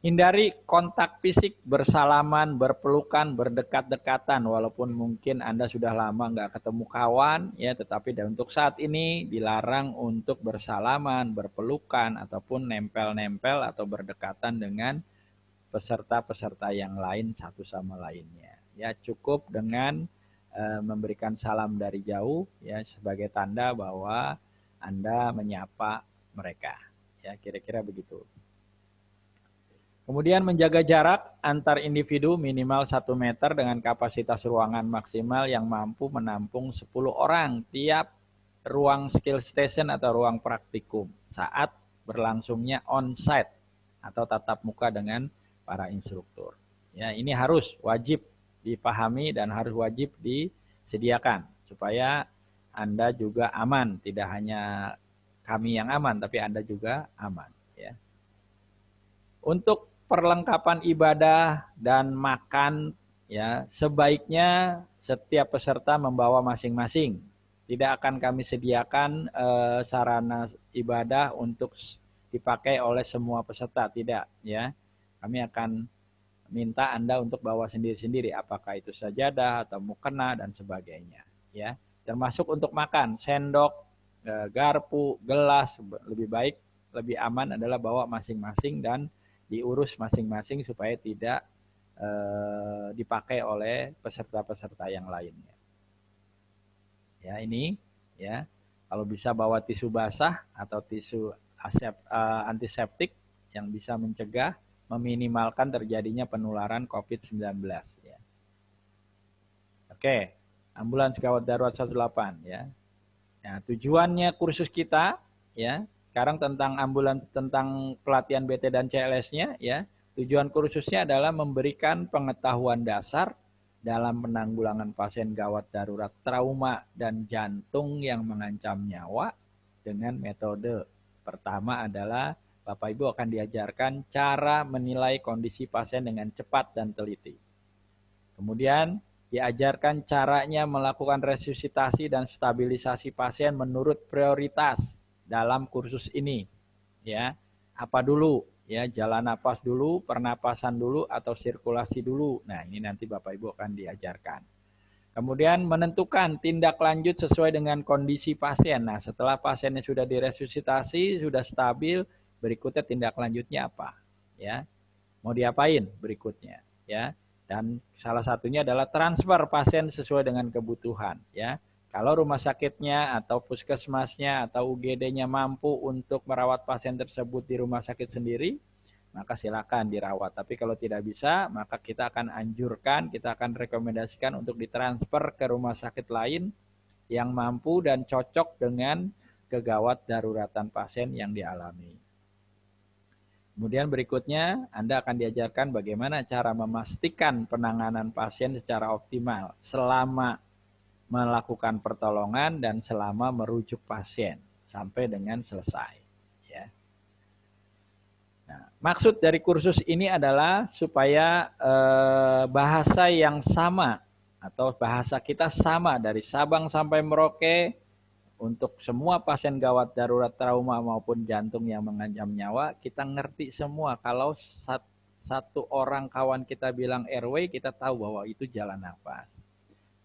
Hindari kontak fisik, bersalaman, berpelukan, berdekat-dekatan, walaupun mungkin Anda sudah lama nggak ketemu kawan, ya, tetapi untuk saat ini dilarang untuk bersalaman, berpelukan, ataupun nempel-nempel atau berdekatan dengan peserta-peserta yang lain satu sama lainnya. Ya, cukup dengan memberikan salam dari jauh, ya, sebagai tanda bahwa Anda menyapa mereka. Ya, kira-kira begitu. Kemudian menjaga jarak antar individu minimal 1 meter dengan kapasitas ruangan maksimal yang mampu menampung 10 orang tiap ruang skill station atau ruang praktikum saat berlangsungnya on-site atau tatap muka dengan para instruktur. Ya, ini harus wajib dipahami dan harus wajib disediakan supaya Anda juga aman, tidak hanya kami yang aman tapi Anda juga aman, ya. Untuk perlengkapan ibadah dan makan, ya, sebaiknya setiap peserta membawa masing-masing. Tidak akan kami sediakan sarana ibadah untuk dipakai oleh semua peserta, tidak, ya. Kami akan minta Anda untuk bawa sendiri-sendiri, apakah itu sajadah atau mukena dan sebagainya, ya. Termasuk untuk makan, sendok, garpu, gelas, lebih baik, lebih aman adalah bawa masing-masing dan diurus masing-masing supaya tidak dipakai oleh peserta-peserta yang lainnya. Ya, ini ya. Kalau bisa bawa tisu basah atau tisu antiseptik yang bisa mencegah, meminimalkan terjadinya penularan COVID-19 ya. Oke, ambulans gawat darurat 18 ya. Nah, tujuannya kursus kita ya, sekarang tentang ambulans, tentang pelatihan BT dan CLS-nya ya. Tujuan kursusnya adalah memberikan pengetahuan dasar dalam penanggulangan pasien gawat darurat trauma dan jantung yang mengancam nyawa dengan metode. Pertama adalah Bapak Ibu akan diajarkan cara menilai kondisi pasien dengan cepat dan teliti. Kemudian diajarkan caranya melakukan resusitasi dan stabilisasi pasien menurut prioritas dalam kursus ini. Ya, apa dulu? Ya, jalan napas dulu, pernapasan dulu, atau sirkulasi dulu. Nah, ini nanti Bapak Ibu akan diajarkan. Kemudian menentukan tindak lanjut sesuai dengan kondisi pasien. Nah, setelah pasiennya sudah diresusitasi, sudah stabil, berikutnya tindak lanjutnya apa? Ya, mau diapain berikutnya? Ya, dan salah satunya adalah transfer pasien sesuai dengan kebutuhan. Ya, kalau rumah sakitnya atau puskesmasnya atau UGD-nya mampu untuk merawat pasien tersebut di rumah sakit sendiri, maka silakan dirawat. Tapi kalau tidak bisa, maka kita akan anjurkan, kita akan rekomendasikan untuk ditransfer ke rumah sakit lain yang mampu dan cocok dengan kegawat daruratan pasien yang dialami. Kemudian berikutnya, Anda akan diajarkan bagaimana cara memastikan penanganan pasien secara optimal selama melakukan pertolongan dan selama merujuk pasien sampai dengan selesai. Ya. Nah, maksud dari kursus ini adalah supaya bahasa yang sama atau bahasa kita sama dari Sabang sampai Merauke untuk semua pasien gawat darurat trauma maupun jantung yang mengancam nyawa, kita ngerti semua. Kalau satu orang kawan kita bilang airway, kita tahu bahwa itu jalan nafas.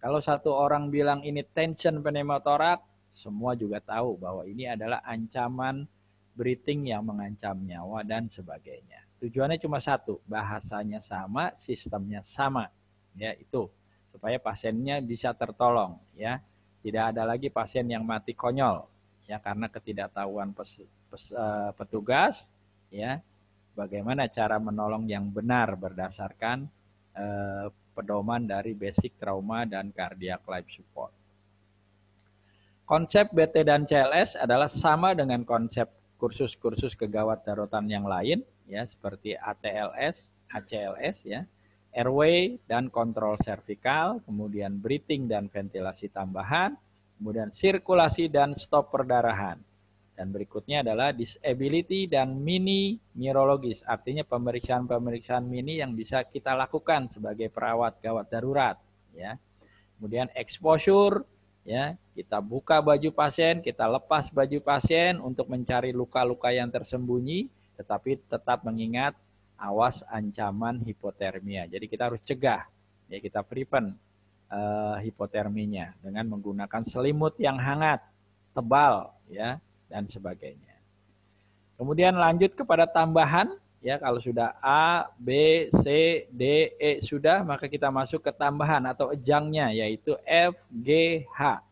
Kalau satu orang bilang ini tension pneumotorak, semua juga tahu bahwa ini adalah ancaman breathing yang mengancam nyawa dan sebagainya. Tujuannya cuma satu, bahasanya sama, sistemnya sama. Ya, itu supaya pasiennya bisa tertolong, ya. Tidak ada lagi pasien yang mati konyol ya karena ketidaktahuan petugas ya. Bagaimana cara menolong yang benar berdasarkan pedoman dari basic trauma dan cardiac life support. Konsep BT dan CLS adalah sama dengan konsep kursus-kursus kegawat daruratan yang lain ya, seperti ATLS, ACLS ya. Airway dan kontrol servikal, kemudian breathing dan ventilasi tambahan, kemudian sirkulasi dan stop perdarahan. Dan berikutnya adalah disability dan mini neurologis, artinya pemeriksaan-pemeriksaan mini yang bisa kita lakukan sebagai perawat gawat darurat. Ya. Kemudian exposure, ya, kita buka baju pasien, kita lepas baju pasien untuk mencari luka-luka yang tersembunyi, tetapi tetap mengingat awas ancaman hipotermia. Jadi kita harus cegah, ya kita prevent hipoterminya dengan menggunakan selimut yang hangat, tebal, ya dan sebagainya. Kemudian lanjut kepada tambahan, ya kalau sudah A, B, C, D, E sudah, maka kita masuk ke tambahan atau ejangnya yaitu F, G, H.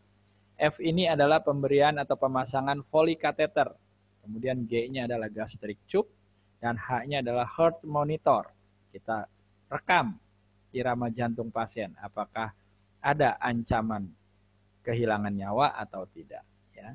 F ini adalah pemberian atau pemasangan Foley kateter. Kemudian G-nya adalah gastric tube. Dan H-nya adalah heart monitor. Kita rekam irama jantung pasien. Apakah ada ancaman kehilangan nyawa atau tidak. Ya.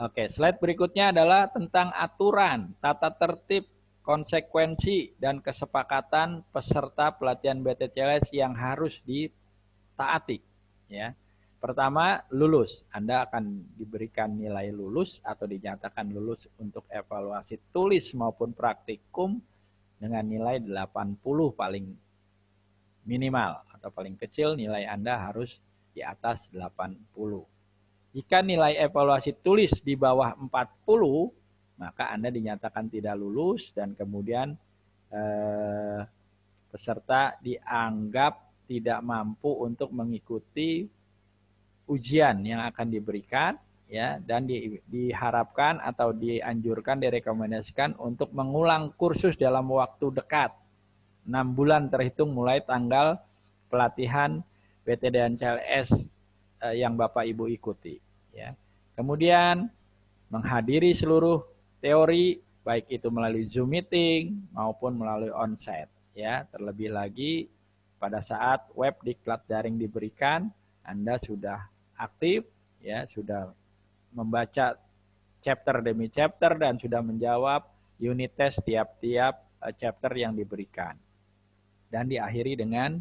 Oke, slide berikutnya adalah tentang aturan, tata tertib, konsekuensi, dan kesepakatan peserta pelatihan BTCLS yang harus ditaati. Ya. Pertama, lulus. Anda akan diberikan nilai lulus atau dinyatakan lulus untuk evaluasi tulis maupun praktikum dengan nilai 80 paling minimal atau paling kecil nilai Anda harus di atas 80. Jika nilai evaluasi tulis di bawah 40, maka Anda dinyatakan tidak lulus dan kemudian peserta dianggap tidak mampu untuk mengikuti ujian yang akan diberikan ya dan diharapkan atau dianjurkan direkomendasikan untuk mengulang kursus dalam waktu dekat 6 bulan terhitung mulai tanggal pelatihan PT dan CLS yang Bapak Ibu ikuti. Ya. Kemudian menghadiri seluruh teori, baik itu melalui Zoom meeting maupun melalui onsite. Ya, terlebih lagi pada saat web diklat daring diberikan, Anda sudah aktif, ya, sudah membaca chapter demi chapter dan sudah menjawab unit test tiap-tiap chapter yang diberikan. Dan diakhiri dengan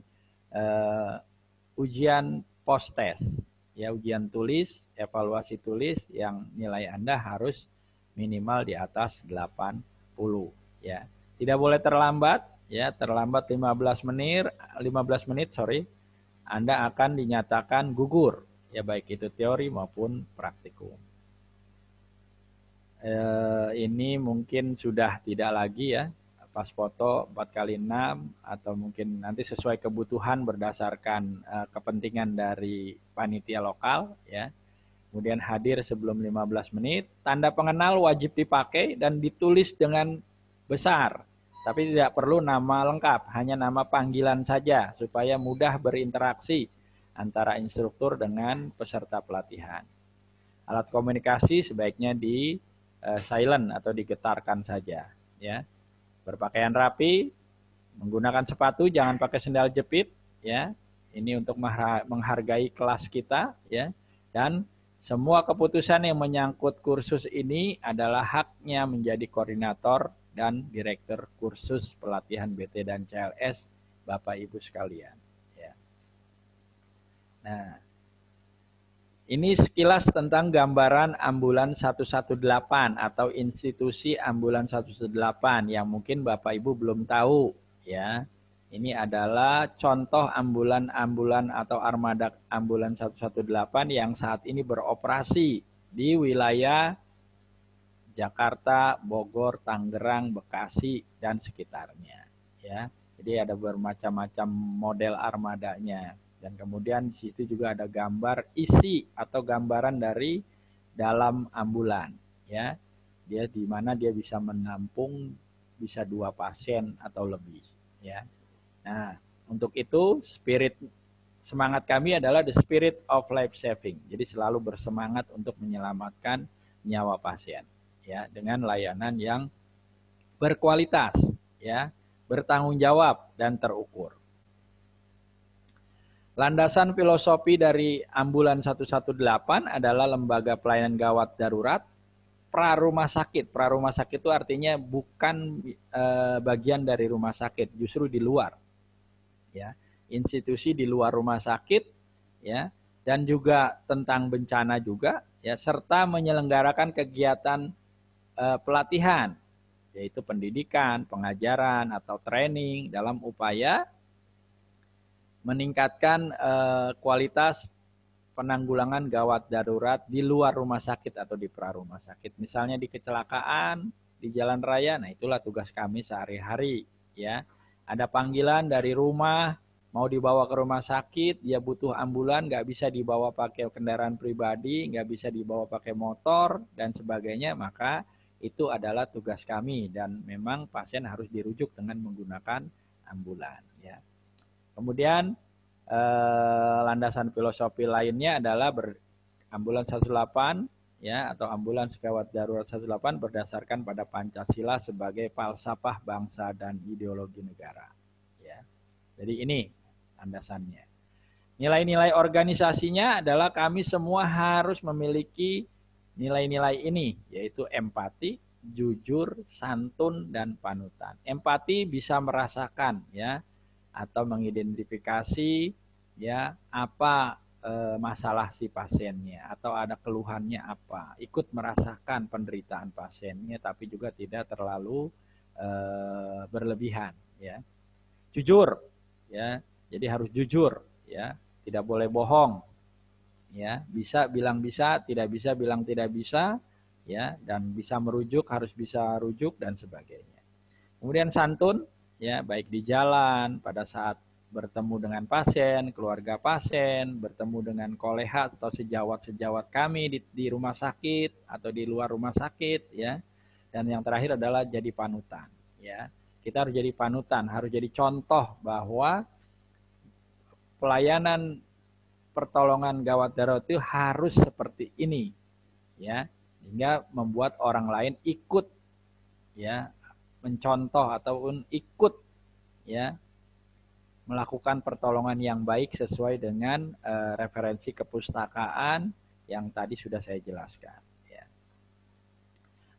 ujian post test, ya, ujian tulis, evaluasi tulis yang nilai Anda harus minimal di atas 80, ya. Tidak boleh terlambat, ya, terlambat 15 menit, Anda akan dinyatakan gugur, ya, baik itu teori maupun praktikum. Ini mungkin sudah tidak lagi, ya, pas foto 4x6 atau mungkin nanti sesuai kebutuhan berdasarkan kepentingan dari panitia lokal, ya. Kemudian hadir sebelum 15 menit, tanda pengenal wajib dipakai dan ditulis dengan besar. Tapi tidak perlu nama lengkap, hanya nama panggilan saja supaya mudah berinteraksi antara instruktur dengan peserta pelatihan. Alat komunikasi sebaiknya di silent atau digetarkan saja, ya. Berpakaian rapi, menggunakan sepatu, jangan pakai sendal jepit, ya. Ini untuk menghargai kelas kita, ya. Dan semua keputusan yang menyangkut kursus ini adalah haknya menjadi koordinator dan direktur kursus pelatihan BT dan CLS Bapak Ibu sekalian, ya. Nah, ini sekilas tentang gambaran Ambulan 118 atau institusi Ambulan 118 yang mungkin Bapak Ibu belum tahu, ya. Ini adalah contoh ambulan-ambulan atau armada Ambulan 118 yang saat ini beroperasi di wilayah Jakarta, Bogor, Tangerang, Bekasi dan sekitarnya, ya. Jadi ada bermacam-macam model armadanya. Dan kemudian di situ juga ada gambar isi atau gambaran dari dalam ambulan, ya. Dia di mana dia bisa menampung bisa 2 pasien atau lebih, ya. Nah, untuk itu semangat kami adalah the spirit of life saving. Jadi selalu bersemangat untuk menyelamatkan nyawa pasien, ya, dengan layanan yang berkualitas, ya, bertanggung jawab dan terukur. Landasan filosofi dari Ambulan 118 adalah lembaga pelayanan gawat darurat prarumah sakit. Prarumah sakit itu artinya bukan bagian dari rumah sakit, justru di luar, ya. Institusi di luar rumah sakit, ya, dan juga tentang bencana juga, ya, serta menyelenggarakan kegiatan pelatihan, yaitu pendidikan, pengajaran atau training dalam upaya meningkatkan kualitas penanggulangan gawat darurat di luar rumah sakit atau di prarumah sakit. Misalnya di kecelakaan di jalan raya, nah itulah tugas kami sehari-hari, ya. Ada panggilan dari rumah mau dibawa ke rumah sakit, dia butuh ambulan, nggak bisa dibawa pakai kendaraan pribadi, nggak bisa dibawa pakai motor dan sebagainya, maka itu adalah tugas kami dan memang pasien harus dirujuk dengan menggunakan ambulan, ya. Kemudian landasan filosofi lainnya adalah Ambulan 118, ya, atau ambulans gawat darurat 118 berdasarkan pada Pancasila sebagai falsafah bangsa dan ideologi negara, ya. Jadi ini landasannya. Nilai-nilai organisasinya adalah kami semua harus memiliki nilai-nilai ini, yaitu empati, jujur, santun, dan panutan. Empati bisa merasakan, ya, atau mengidentifikasi, ya, apa masalah si pasiennya atau ada keluhannya apa, ikut merasakan penderitaan pasiennya tapi juga tidak terlalu berlebihan, ya. Jujur, ya, jadi harus jujur, ya, tidak boleh bohong, ya, bisa bilang bisa, tidak bisa bilang tidak bisa, ya, dan bisa merujuk harus bisa rujuk dan sebagainya. Kemudian santun, ya, baik di jalan, pada saat bertemu dengan pasien, keluarga pasien, bertemu dengan koleha atau sejawat-sejawat kami di rumah sakit atau di luar rumah sakit, ya. Dan yang terakhir adalah jadi panutan, ya. Kita harus jadi panutan, harus jadi contoh bahwa pelayanan pertolongan gawat darurat itu harus seperti ini, ya, sehingga membuat orang lain ikut, ya, mencontoh ataupun ikut, ya, melakukan pertolongan yang baik sesuai dengan referensi kepustakaan yang tadi sudah saya jelaskan. Ya.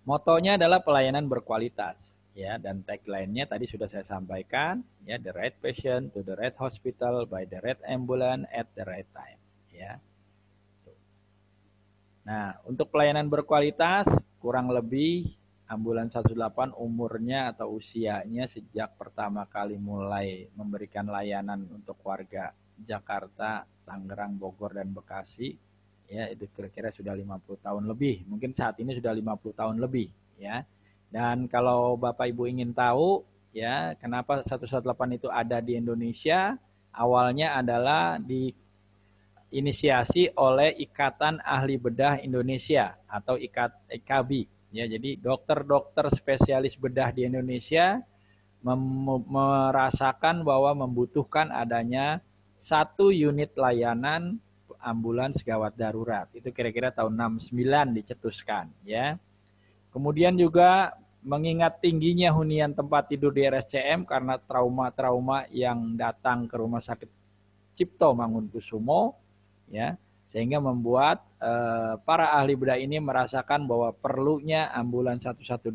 Motonya adalah pelayanan berkualitas, ya, dan tagline-nya tadi sudah saya sampaikan, ya, the right patient to the right hospital by the right ambulance at the right time, ya. Nah, untuk pelayanan berkualitas kurang lebih Ambulans 118 umurnya atau usianya sejak pertama kali mulai memberikan layanan untuk warga Jakarta, Tangerang, Bogor, dan Bekasi, ya, itu kira-kira sudah 50 tahun lebih. Mungkin saat ini sudah 50 tahun lebih, ya. Dan kalau Bapak Ibu ingin tahu, ya, kenapa 118 itu ada di Indonesia, awalnya adalah diinisiasi oleh Ikatan Ahli Bedah Indonesia atau IKABI. Ya, jadi dokter-dokter spesialis bedah di Indonesia merasakan bahwa membutuhkan adanya satu unit layanan ambulans gawat darurat. Itu kira-kira tahun 69 dicetuskan, ya. Kemudian juga mengingat tingginya hunian tempat tidur di RSCM karena trauma-trauma yang datang ke Rumah Sakit Cipto Mangunkusumo, ya, sehingga membuat para ahli bedah ini merasakan bahwa perlunya ambulans 118,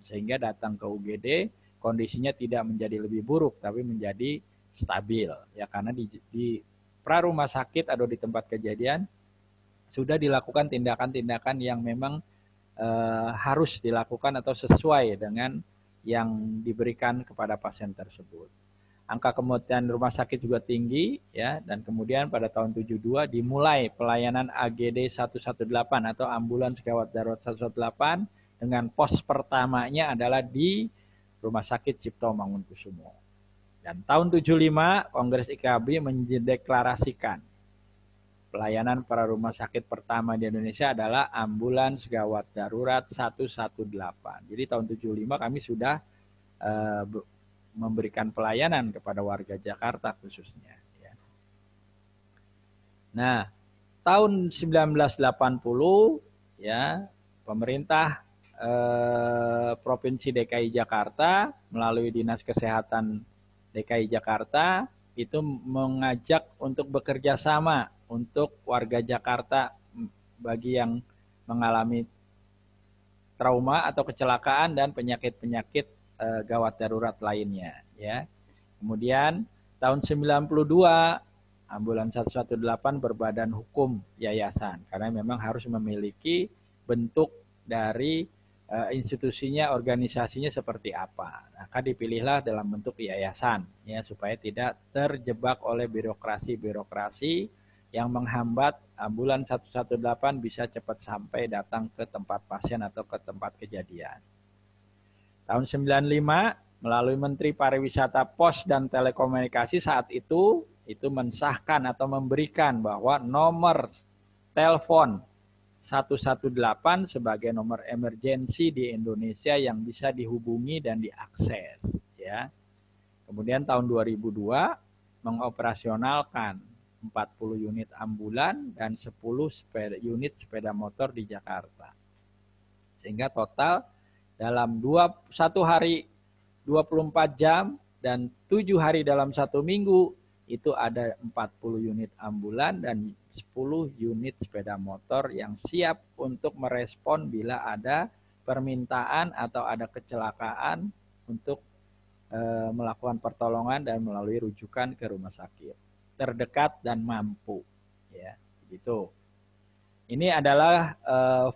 sehingga datang ke UGD kondisinya tidak menjadi lebih buruk tapi menjadi stabil, ya, karena di pra rumah sakit atau di tempat kejadian sudah dilakukan tindakan-tindakan yang memang harus dilakukan atau sesuai dengan yang diberikan kepada pasien tersebut. Angka kematian rumah sakit juga tinggi, ya, dan kemudian pada tahun 72 dimulai pelayanan AGD 118 atau ambulans gawat darurat 118 dengan pos pertamanya adalah di Rumah Sakit Cipto Mangunkusumo. Dan tahun 75 Kongres IKABI mendeklarasikan pelayanan para rumah sakit pertama di Indonesia adalah ambulans gawat darurat 118. Jadi tahun 75 kami sudah memberikan pelayanan kepada warga Jakarta khususnya, ya. Nah, tahun 1980, ya, pemerintah Provinsi DKI Jakarta melalui Dinas Kesehatan DKI Jakarta itu mengajak untuk bekerja sama untuk warga Jakarta bagi yang mengalami trauma atau kecelakaan dan penyakit-penyakit gawat darurat lainnya, ya. Kemudian tahun 92 ambulans 118 berbadan hukum yayasan karena memang harus memiliki bentuk dari institusinya, organisasinya seperti apa. Maka dipilihlah dalam bentuk yayasan, ya, supaya tidak terjebak oleh birokrasi-birokrasi yang menghambat ambulans 118 bisa cepat sampai datang ke tempat pasien atau ke tempat kejadian. Tahun 95 melalui Menteri Pariwisata, Pos dan Telekomunikasi saat itu mensahkan atau memberikan bahwa nomor telepon 118 sebagai nomor emergensi di Indonesia yang bisa dihubungi dan diakses, ya. Kemudian tahun 2002 mengoperasionalkan 40 unit ambulan dan 10 unit sepeda motor di Jakarta. Sehingga total dalam satu hari 24 jam dan 7 hari dalam satu minggu itu ada 40 unit ambulan dan 10 unit sepeda motor yang siap untuk merespon bila ada permintaan atau ada kecelakaan untuk melakukan pertolongan dan melalui rujukan ke rumah sakit terdekat dan mampu, ya, gitu. Ini adalah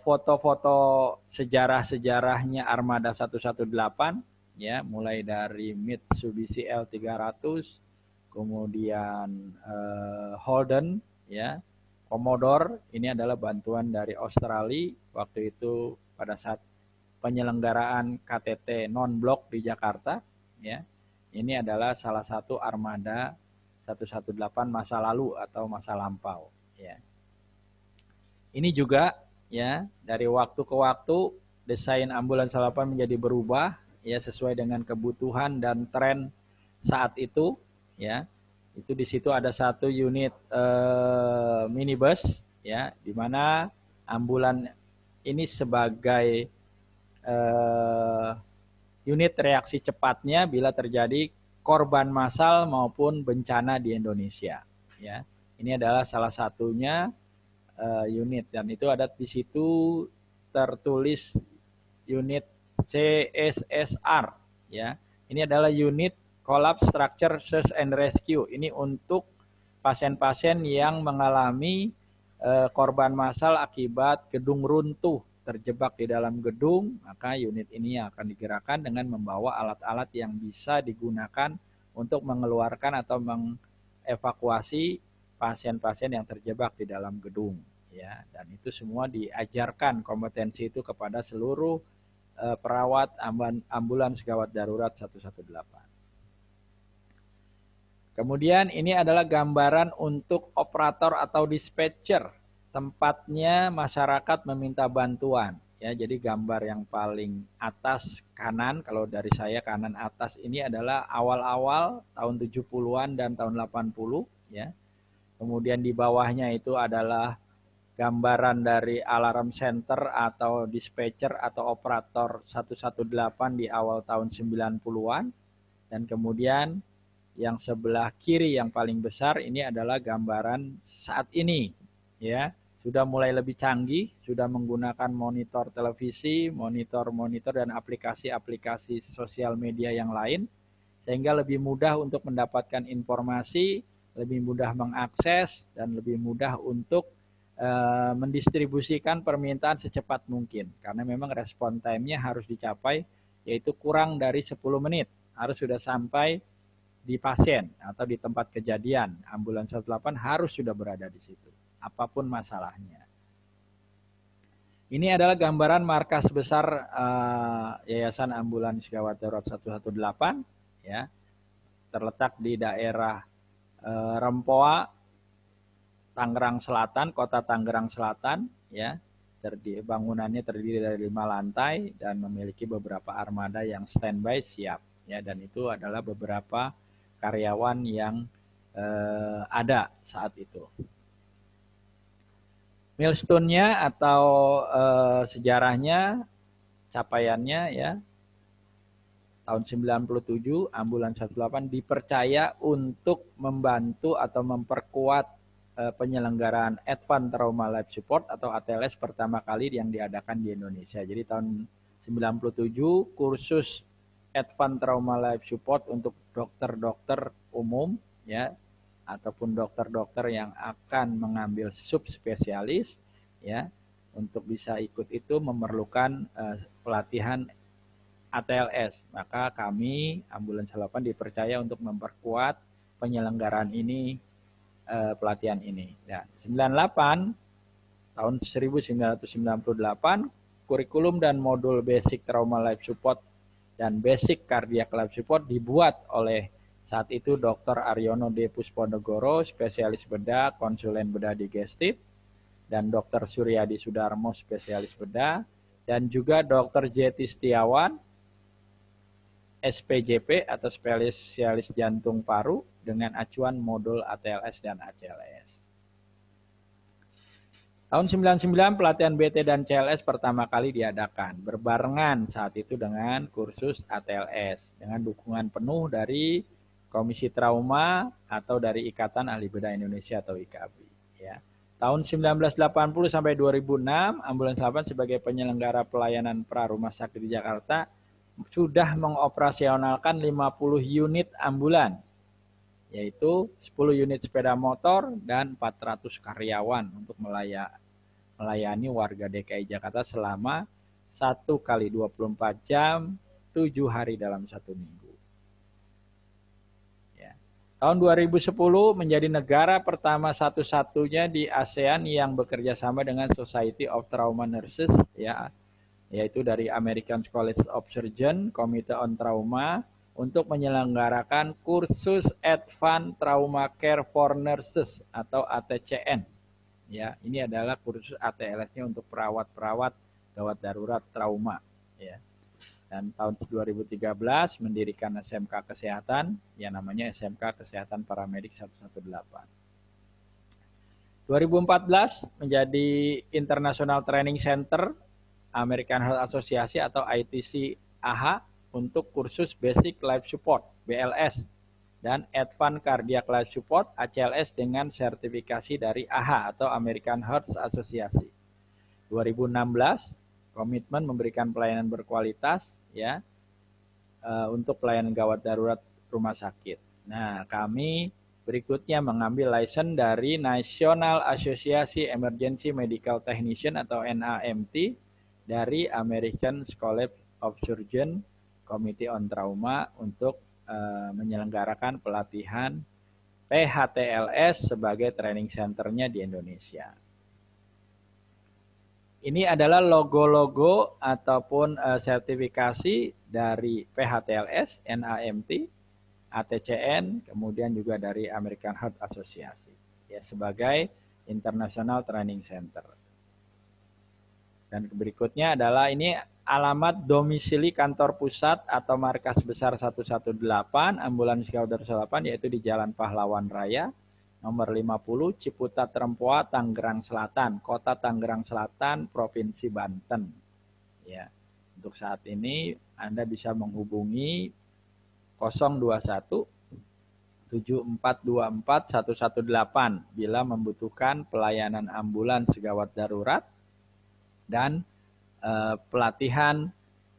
foto-foto sejarah-sejarahnya Armada 118, ya, mulai dari Mitsubishi L300, kemudian Holden, ya, Commodore. Ini adalah bantuan dari Australia waktu itu pada saat penyelenggaraan KTT non-blok di Jakarta, ya. Ini adalah salah satu Armada 118 masa lalu atau masa lampau, ya. Ini juga, ya, dari waktu ke waktu desain ambulans 118 menjadi berubah, ya sesuai dengan kebutuhan dan tren saat itu, ya. Itu di situ ada satu unit minibus, ya, di mana ambulan ini sebagai unit reaksi cepatnya bila terjadi korban massal maupun bencana di Indonesia. Ya, ini adalah salah satunya unit, dan itu ada di situ tertulis unit CSSR. Ya, ini adalah unit Collapse Structure Search and Rescue. Ini untuk pasien-pasien yang mengalami korban massal akibat gedung runtuh, terjebak di dalam gedung, maka unit ini akan digerakkan dengan membawa alat-alat yang bisa digunakan untuk mengeluarkan atau mengevakuasi pasien-pasien yang terjebak di dalam gedung, ya. Dan itu semua diajarkan kompetensi itu kepada seluruh perawat ambulans gawat darurat 118. Kemudian ini adalah gambaran untuk operator atau dispatcher, tempatnya masyarakat meminta bantuan. Ya, jadi gambar yang paling atas kanan, kalau dari saya kanan atas ini adalah awal-awal tahun 70-an dan tahun 80, ya. Kemudian di bawahnya itu adalah gambaran dari alarm center atau dispatcher atau operator 118 di awal tahun 90-an. Dan kemudian yang sebelah kiri yang paling besar ini adalah gambaran saat ini, ya. Sudah mulai lebih canggih, sudah menggunakan monitor televisi, monitor dan aplikasi-aplikasi sosial media yang lain, sehingga lebih mudah untuk mendapatkan informasi, lebih mudah mengakses, dan lebih mudah untuk mendistribusikan permintaan secepat mungkin. Karena memang respon time-nya harus dicapai, yaitu kurang dari 10 menit. Harus sudah sampai di pasien atau di tempat kejadian. Ambulans 118 harus sudah berada di situ, apapun masalahnya. Ini adalah gambaran markas besar Yayasan Ambulans Gawat Darurat 118, ya. Terletak di daerah Rempoa, Tangerang Selatan, Kota Tangerang Selatan, ya. Bangunannya terdiri dari 5 lantai dan memiliki beberapa armada yang standby siap, ya. Dan itu adalah beberapa karyawan yang ada saat itu. Milestone-nya atau sejarahnya, capaiannya, ya, tahun 97 Ambulans 118 dipercaya untuk membantu atau memperkuat penyelenggaraan Advanced Trauma Life Support atau ATLS pertama kali yang diadakan di Indonesia. Jadi tahun 97 kursus Advanced Trauma Life Support untuk dokter-dokter umum, ya, ataupun dokter-dokter yang akan mengambil subspesialis, ya, untuk bisa ikut itu memerlukan pelatihan ATLS. Maka kami Ambulans 118 dipercaya untuk memperkuat penyelenggaraan ini, pelatihan ini. Ya, 98 tahun 1998 kurikulum dan modul Basic Trauma Life Support dan Basic Cardiac Life Support dibuat oleh saat itu Dr. Aryono D. Pusponegoro, spesialis bedah, konsulen bedah digestif, dan Dr. Suryadi Sudarmo, spesialis bedah, dan juga Dr. Jeti Setiawan, SPJP atau spesialis jantung paru, dengan acuan modul ATLS dan ACLS. Tahun 99 pelatihan BT dan CLS pertama kali diadakan, berbarengan saat itu dengan kursus ATLS, dengan dukungan penuh dari Komisi Trauma atau dari Ikatan Ahli Bedah Indonesia atau IKABI. Ya. Tahun 1980 sampai 2006, Ambulans 118 sebagai penyelenggara pelayanan pra rumah sakit di Jakarta sudah mengoperasionalkan 50 unit ambulan, yaitu 10 unit sepeda motor dan 400 karyawan untuk melayani warga DKI Jakarta selama 1 kali 24 jam, 7 hari dalam 1 minggu. Ya. Tahun 2010 menjadi negara pertama satu-satunya di ASEAN yang bekerja sama dengan Society of Trauma Nurses, ya, yaitu dari American College of Surgeons, Committee on Trauma, untuk menyelenggarakan kursus Advanced Trauma Care for Nurses atau ATCN. Ya, ini adalah kursus ATLS-nya untuk perawat-perawat gawat darurat trauma. Ya. Dan tahun 2013 mendirikan SMK Kesehatan yang namanya SMK Kesehatan Paramedik 118. 2014 menjadi International Training Center American Heart Association atau ITC AHA untuk kursus Basic Life Support BLS dan Advanced Cardiac Life Support ACLS dengan sertifikasi dari AHA atau American Heart Association. 2016 komitmen memberikan pelayanan berkualitas ya untuk pelayanan gawat darurat rumah sakit. Nah, kami berikutnya mengambil license dari National Association Emergency Medical Technician atau NAMT dari American College of Surgeons Committee on Trauma untuk menyelenggarakan pelatihan PHTLS sebagai training centernya di Indonesia. Ini adalah logo-logo ataupun sertifikasi dari PHTLS, NAMT, ATCN, kemudian juga dari American Heart Association ya, sebagai International Training Center. Dan berikutnya adalah ini alamat domisili kantor pusat atau markas besar 118 Ambulans Gawat Darurat 8 yaitu di Jalan Pahlawan Raya nomor 50 Ciputat Rempoa, Tangerang Selatan, Kota Tangerang Selatan, Provinsi Banten. Ya. Untuk saat ini Anda bisa menghubungi 021 7424 118 bila membutuhkan pelayanan ambulans gawat darurat dan pelatihan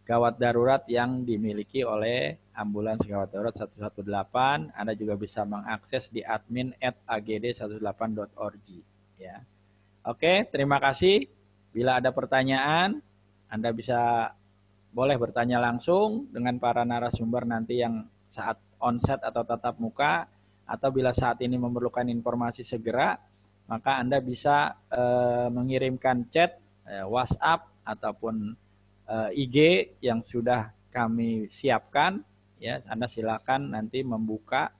gawat darurat yang dimiliki oleh Ambulans Gawat Darurat 118. Anda juga bisa mengakses di admin@agd18.org ya. Oke, terima kasih. Bila ada pertanyaan, Anda boleh bertanya langsung dengan para narasumber nanti yang saat onset atau tatap muka, atau bila saat ini memerlukan informasi segera, maka Anda bisa mengirimkan chat, WhatsApp ataupun IG yang sudah kami siapkan ya. Anda silakan nanti membuka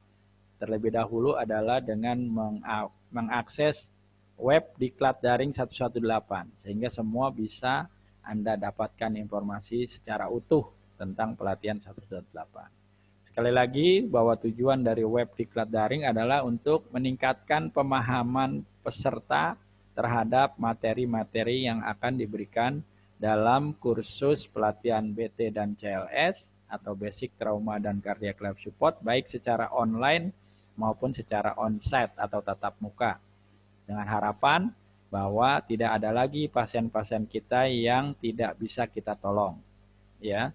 terlebih dahulu adalah dengan mengakses web Diklat Daring 118 sehingga semua bisa Anda dapatkan informasi secara utuh tentang pelatihan 118. Sekali lagi bahwa tujuan dari web Diklat Daring adalah untuk meningkatkan pemahaman peserta terhadap materi-materi yang akan diberikan dalam kursus pelatihan BT dan CLS atau Basic Trauma dan Cardiac Life Support baik secara online maupun secara onsite atau tatap muka. Dengan harapan bahwa tidak ada lagi pasien-pasien kita yang tidak bisa kita tolong. Ya.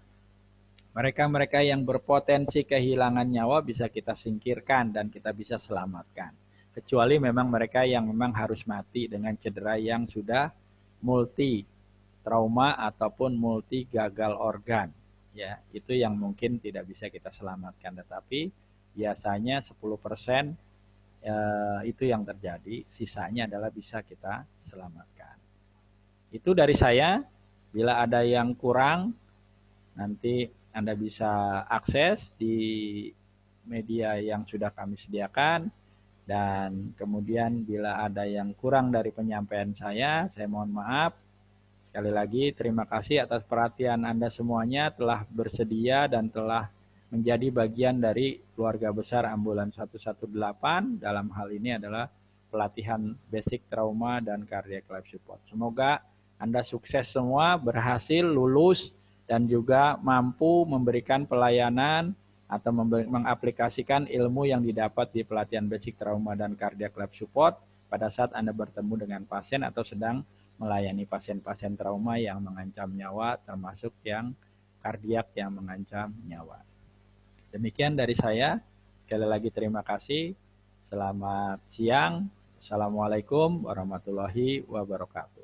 Mereka-mereka yang berpotensi kehilangan nyawa bisa kita singkirkan dan kita bisa selamatkan. Kecuali memang mereka yang memang harus mati dengan cedera yang sudah multi trauma ataupun multi gagal organ ya, itu yang mungkin tidak bisa kita selamatkan, tetapi biasanya 10% itu yang terjadi, sisanya adalah bisa kita selamatkan. Itu dari saya. Bila ada yang kurang nanti Anda bisa akses di media yang sudah kami sediakan, dan kemudian bila ada yang kurang dari penyampaian saya mohon maaf. Sekali lagi terima kasih atas perhatian Anda semuanya telah bersedia dan telah menjadi bagian dari keluarga besar Ambulans 118. Dalam hal ini adalah pelatihan Basic Trauma dan Cardiac Life Support. Semoga Anda sukses semua, berhasil, lulus, dan juga mampu memberikan pelayanan atau mengaplikasikan ilmu yang didapat di pelatihan Basic Trauma dan Cardiac Life Support pada saat Anda bertemu dengan pasien atau sedang melayani pasien-pasien trauma yang mengancam nyawa, termasuk yang kardiak yang mengancam nyawa. Demikian dari saya. Sekali lagi terima kasih. Selamat siang. Assalamualaikum warahmatullahi wabarakatuh.